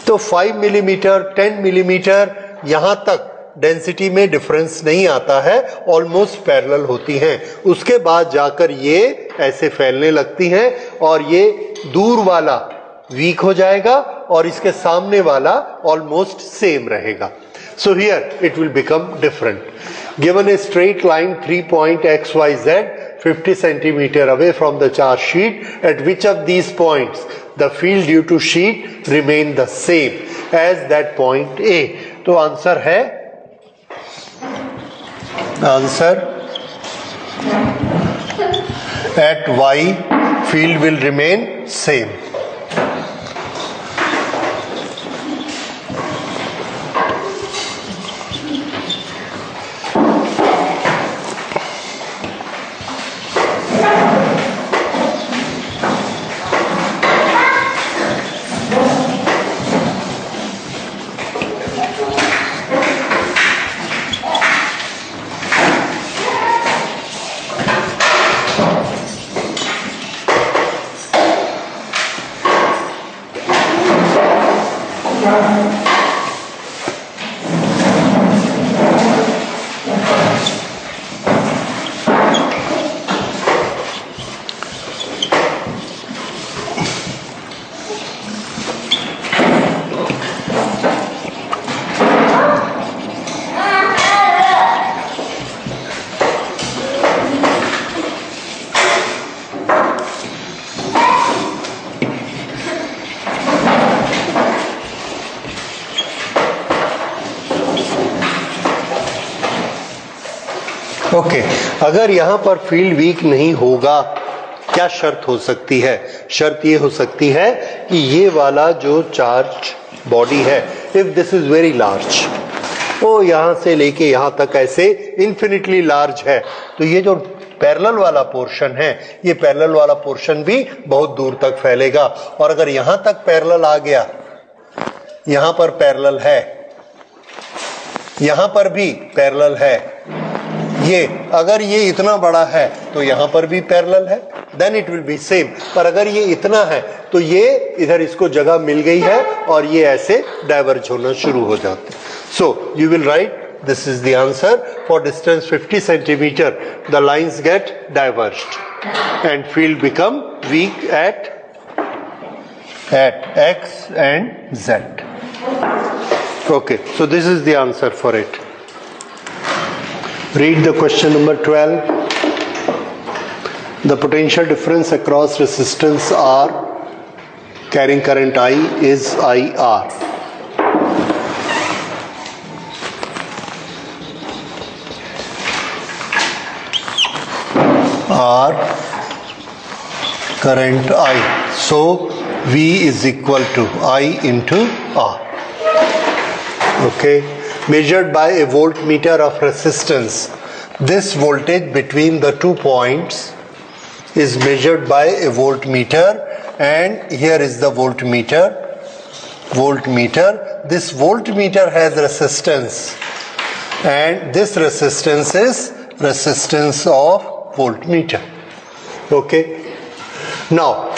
तो 5 मिलीमीटर, 10 मिलीमीटर यहां तक डेंसिटी में डिफरेंस नहीं आता है, ऑलमोस्ट पैरेलल होती हैं. उसके बाद जाकर ये ऐसे फैलने लगती हैं और ये दूर वाला वीक हो जाएगा और इसके सामने वाला ऑलमोस्ट सेम रहेगा. So here it will become different. Given a straight line 3 point X Y Z 50 centimetre away from the charge sheet, at which of these points the field due to sheet remain the same as that point A. तो answer है, answer at y field will remain same. Okay, अगर यहां पर field weak नहीं होगा, क्या शर्त हो सकती है? शर्त ये हो सकती है कि ये वाला जो चार्ज बॉडी है, if this is very large, वो यहां से लेके यहां तक ऐसे इंफिनिटली लार्ज है, तो ये जो पैरेलल वाला पोर्शन है, ये पैरेलल वाला पोर्शन भी बहुत दूर तक फैलेगा। और अगर यहां तक पैरेलल आ गया, यहां पर पैरेलल है, यहां पर भी पैरेलल है, ये अगर ये इतना बड़ा है तो यहां पर भी पैरेलल है, then it will be same. पर अगर ये इतना है तो ये इधर इसको जगह मिल गई है और ये ऐसे डाइवर्ज होना शुरू हो जाते हैं। So you will write this is the answer. For distance 50 centimeter, the lines get diverged and field become weak at X and Z. Okay, so this is the answer for it. Read the question number 12. The potential difference across resistance R carrying current I is IR. R current I, so V is equal to I into R. Okay, measured by a voltmeter of resistance. This voltage between the 2 points is measured by a voltmeter, and here is the voltmeter. This voltmeter has resistance, and this resistance is resistance of voltmeter. Okay, now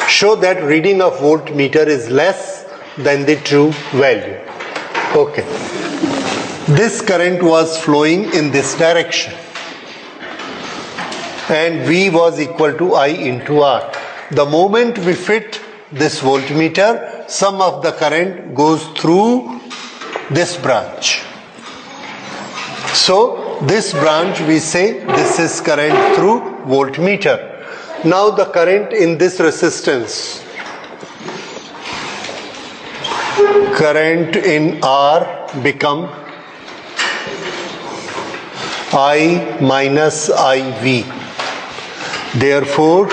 show that reading of voltmeter is less than the true value. Okay, this current was flowing in this direction and V was equal to I into R. The moment we fit this voltmeter, some of the current goes through this branch. So this branch, we say this is current through voltmeter. Now the current in this resistance, current in R become I minus IV. Therefore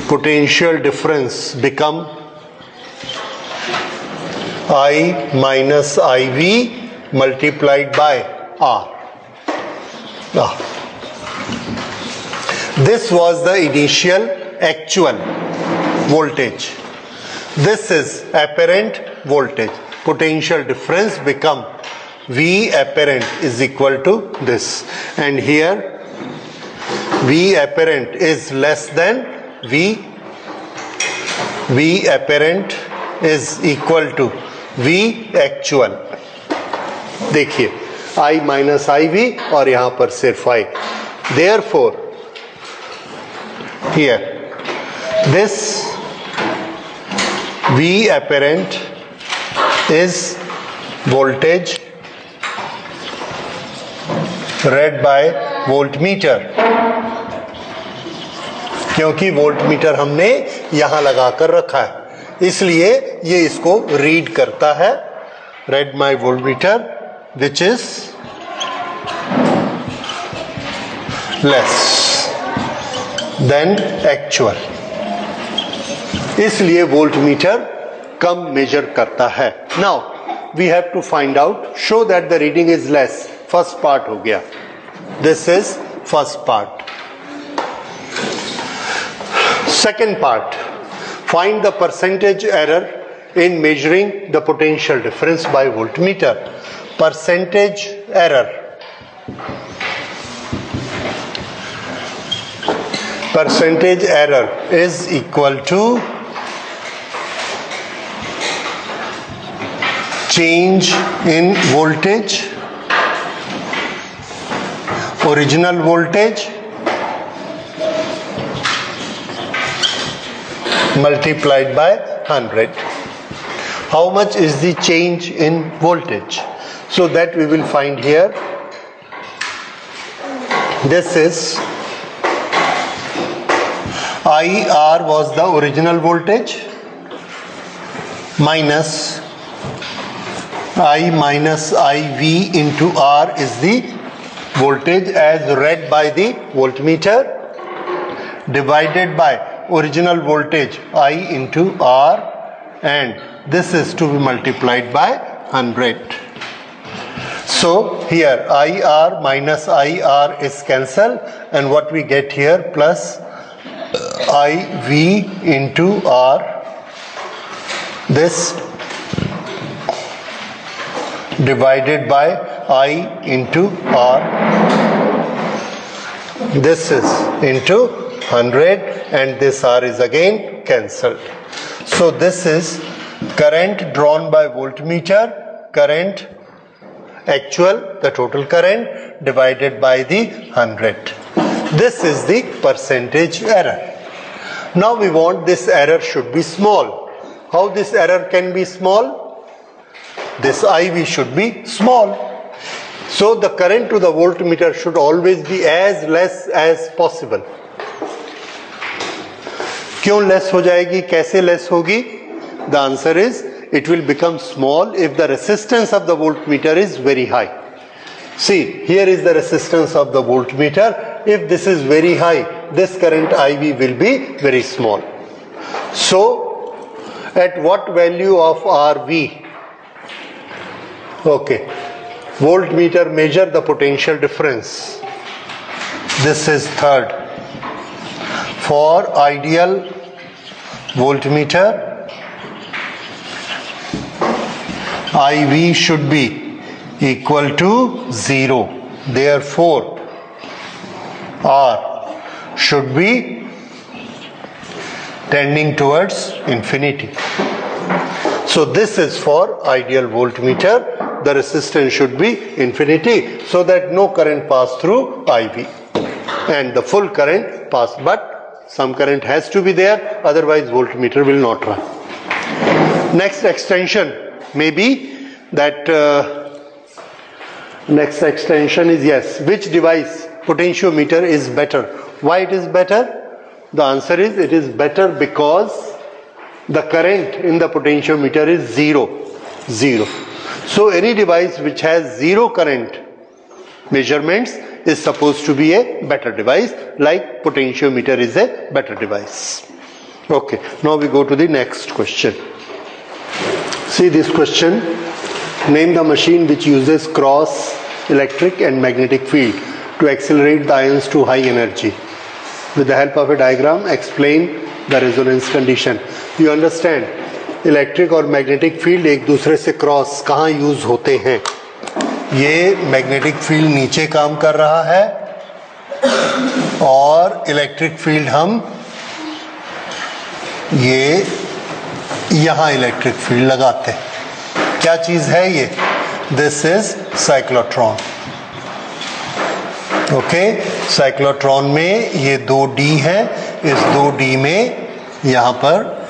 potential difference become I minus IV multiplied by R. This was the initial actual voltage. This is apparent voltage. Potential difference become V apparent is equal to this, and here V apparent is less than V apparent is equal to V actual. देखिए I minus IV और यहाँ पर सिर्फ I. Therefore here this V apparent is voltage read by voltmeter, क्योंकि voltmeter हमने यहाँ लगाकर रखा है, इसलिए ये इसको रीड करता है. read my voltmeter which is less. Then actual, इसलिए वोल्टमीटर कम मेजर करता है. Now we have to find out, show that the reading is less. First part हो गया. This is first part. Second part, find the percentage error in measuring the potential difference by voltmeter. Percentage error. Percentage error is equal to change in voltage, original voltage multiplied by 100. How much is the change in voltage? So that we will find here. This is IR was the original voltage minus I minus IV into R is the voltage as read by the voltmeter divided by original voltage I into R, and this is to be multiplied by 100. So here IR minus IR is cancelled, and what we get here plus IV into R, this divided by I into R, this is into 100, and this R is again cancelled. So this is current drawn by voltmeter, current actual, the total current divided by the 100. This is the percentage error. Now we want this error should be small. How this error can be small? This IV should be small. So the current to the voltmeter should always be as less as possible. क्यों less हो जाएगी, कैसे less होगी? The answer is it will become small if the resistance of the voltmeter is very high. See, here is the resistance of the voltmeter. If this is very high, this current IV will be very small. So at what value of RV? Okay, voltmeter measure the potential difference. This is third. For ideal voltmeter, IV should be equal to 0. Therefore, R should be tending towards infinity. So this is for ideal voltmeter. The resistance should be infinity so that no current pass through IV and the full current pass, but some current has to be there, otherwise voltmeter will not run. Next extension may be that next extension is, yes, which device potentiometer is better? Why it is better? The answer is it is better because the current in the potentiometer is zero. So any device which has zero current measurements is supposed to be a better device, like potentiometer is a better device. Okay, now we go to the next question. See this question. Name the machine which uses cross electric and magnetic field to accelerate the ions to high energy. With the help of a diagram, explain the resonance condition. You understand, electric और magnetic field एक दूसरे से cross कहाँ use होते हैं? ये magnetic field नीचे काम कर रहा है और इलेक्ट्रिक फील्ड हम ये यहाँ इलेक्ट्रिक फील्ड लगाते हैं. क्या चीज है ये? This is cyclotron. Okay, cyclotron में ये 2D है. इस 2D में यहाँ पर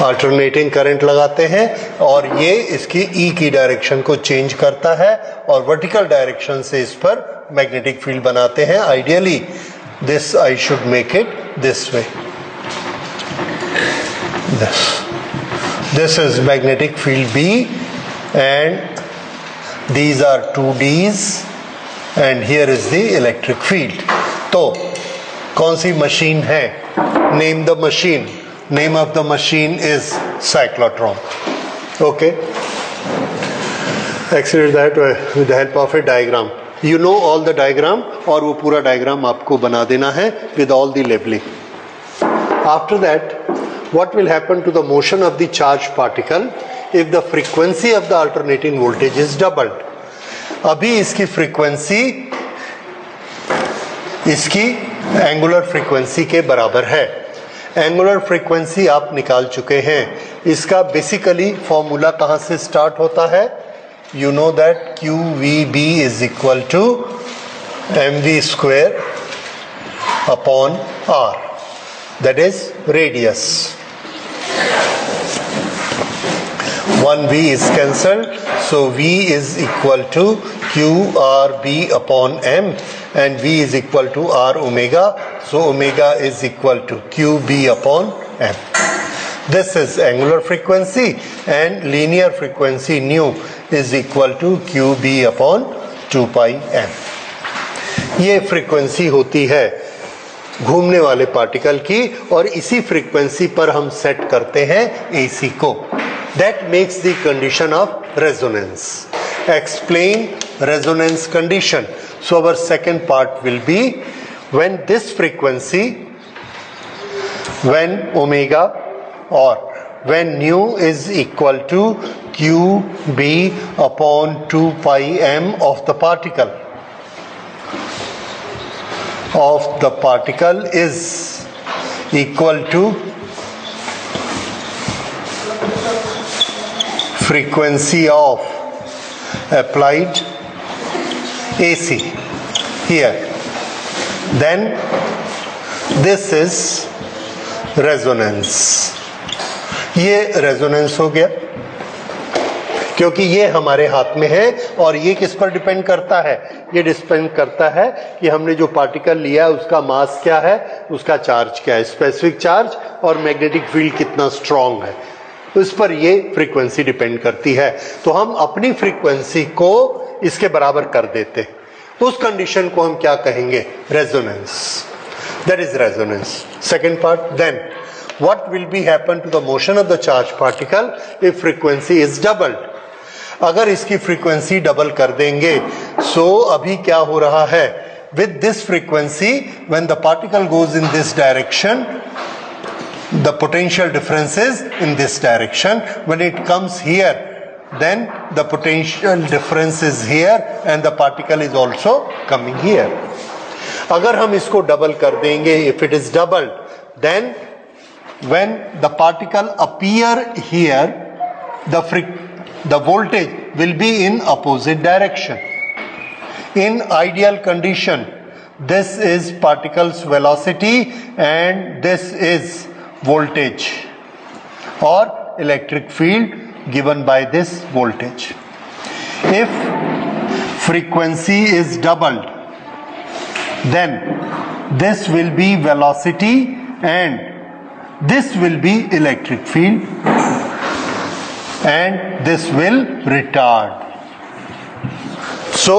अल्टरनेटिंग करंट लगाते हैं और ये इसकी ई की डायरेक्शन को चेंज करता है और वर्टिकल डायरेक्शन से इस पर मैग्नेटिक फील्ड बनाते हैं. Ideally this I should make it this way. This is magnetic field B and these are 2Ds and here is the electric field. तो कौन सी मशीन है? Name the machine. Name of the machine is cyclotron. Okay, explain that with the help of A diagram. You know all the diagram, और वो पूरा diagram आपको बना देना है with all the labelling. After that, what will happen to the motion of the charged particle if the frequency of the alternating voltage is doubled? अभी इसकी frequency इसकी एंगुलर फ्रीक्वेंसी के बराबर है. एंगुलर फ्रीक्वेंसी आप निकाल चुके हैं. इसका बेसिकली फॉर्मूला कहां से स्टार्ट होता है? You know that QVB is equal to mv square upon r, that is radius. 1v is cancelled, so v is equal to QRB upon m, and v is equal to r omega, so omega is equal to QB upon m. This is angular frequency, and linear frequency nu is equal to QB upon 2 pi m. ये frequency होती है घूमने वाले particle की, और इसी frequency पर हम सेट करते हैं AC को. That makes the condition of resonance. Explain resonance condition. So our second part will be when this frequency, when omega or when nu is equal to QB upon 2 pi m of the particle is equal to frequency of applied AC here, then this is resonance. ये resonance हो गया, क्योंकि ये हमारे हाथ में है. और ये किस पर डिपेंड करता है? ये डिपेंड करता है कि हमने जो पार्टिकल लिया है उसका मास क्या है, उसका चार्ज क्या है, स्पेसिफिक चार्ज, और मैग्नेटिक फील्ड कितना स्ट्रांग है, उस पर ये फ्रीक्वेंसी डिपेंड करती है. तो हम अपनी फ्रीक्वेंसी को इसके बराबर कर देते, उस कंडीशन को हम क्या कहेंगे? Resonance. That is resonance. Second part, then what will be happen to the motion of the charged particle if frequency is doubled? अगर इसकी फ्रीक्वेंसी डबल कर देंगे, सो अभी क्या हो रहा है? with this frequency, when the particle goes in this direction, the potential difference is in this direction. When it comes here, then the potential difference is here and the particle is also coming here. अगर हम इसको double कर देंगे, if it is doubled, then when the particle appear here, the voltage will be in opposite direction. In ideal condition, this is particle's velocity and this is voltage or electric field given by this voltage. If frequency is doubled, then this will be velocity and this will be electric field and this will retard. So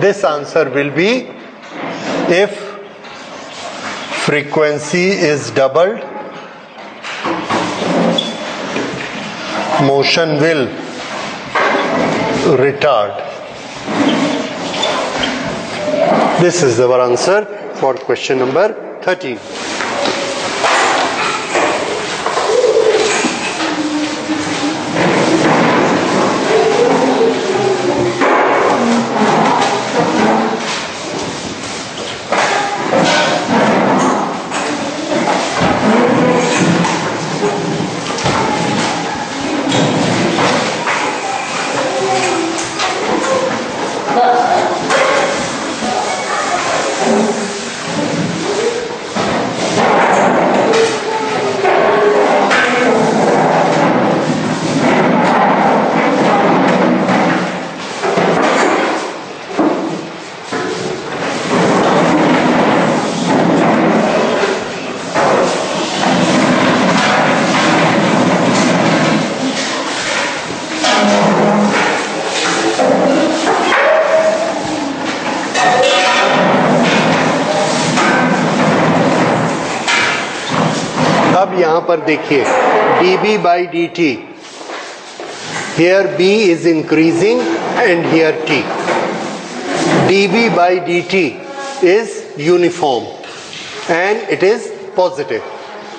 this answer will be, if frequency is doubled, motion will retard. This is our answer for question number 13. अब यहाँ पर देखिए dB by dt, here B is increasing and here T. dB by dt is uniform and it is positive.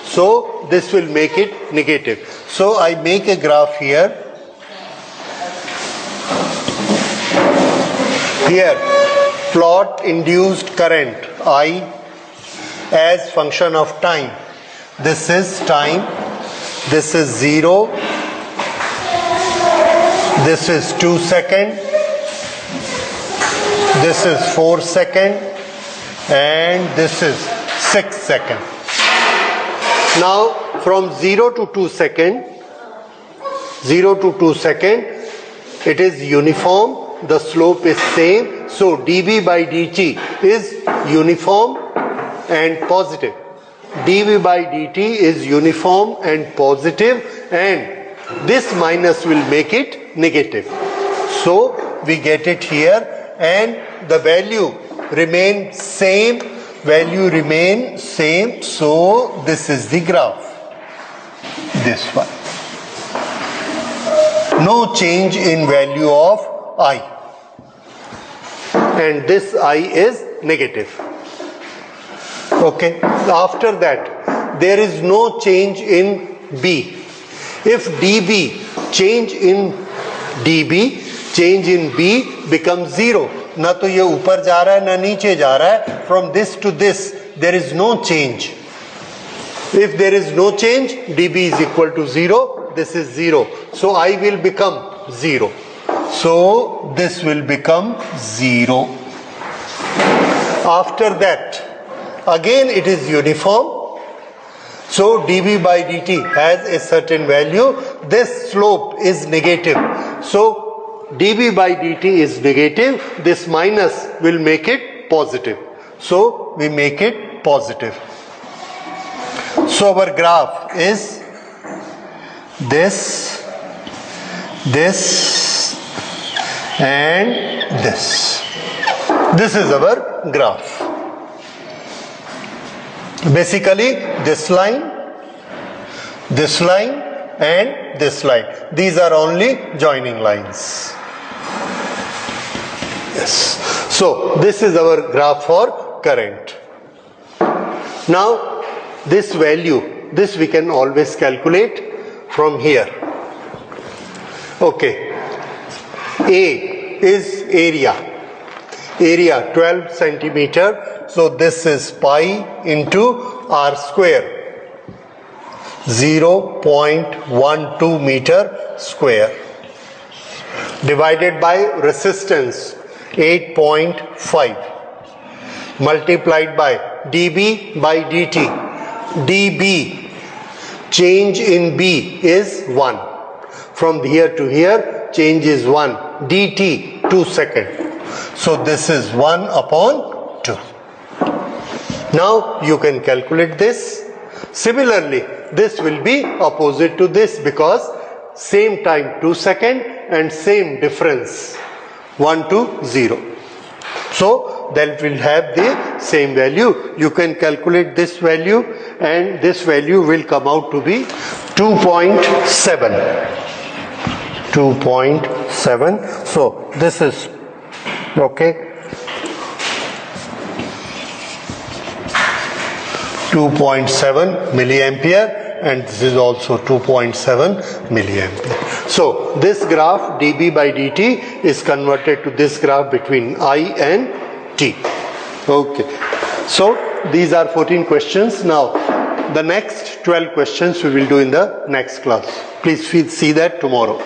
So this will make it negative. So I make a graph here. Here plot induced current I as function of time. This is time, this is 0, this is 2 seconds, this is 4 seconds, and this is 6 seconds. Now from 0 to 2 seconds, 0 to 2 seconds, it is uniform, the slope is same, so dB by dt is uniform and positive. dV by dt is uniform and positive, and this minus will make it negative. So we get it here, and the value remain same, so this is the graph, this one. No change in value of I, and this I is negative. Okay, after that there is no change in B. If dB change in B becomes 0, ना तो ये ऊपर जा रहा है ना नीचे जा रहा है. From this to this there is no change. If there is no change, dB is equal to 0, this is 0, so I will become 0, so this will become 0. After that again it is uniform, so dB by dt has a certain value. This slope is negative, so dB by dt is negative, this minus will make it positive, so we make it positive. So our graph is this and this. This is our graph. Basically this line and this line, these are only joining lines. Yes, so this is our graph for current. Now this value, this we can always calculate from here. Okay, A is area 12 centimeter, so this is pi into r square, 0.12 meter square, divided by resistance 8.5, multiplied by dB by dt. dB change in B is 1. From here to here change is 1. dt 2 seconds. So this is 1 upon 2. Now you can calculate this. Similarly, this will be opposite to this because same time 2 seconds and same difference 1 to 0. So that will have the same value. You can calculate this value, and this value will come out to be 2.7. 2.7. So this is okay. 2.7 milliampere, and this is also 2.7 milliampere. So this graph dB by dt is converted to this graph between I and T. Okay. So these are 14 questions. Now the next 12 questions we will do in the next class. Please see that tomorrow.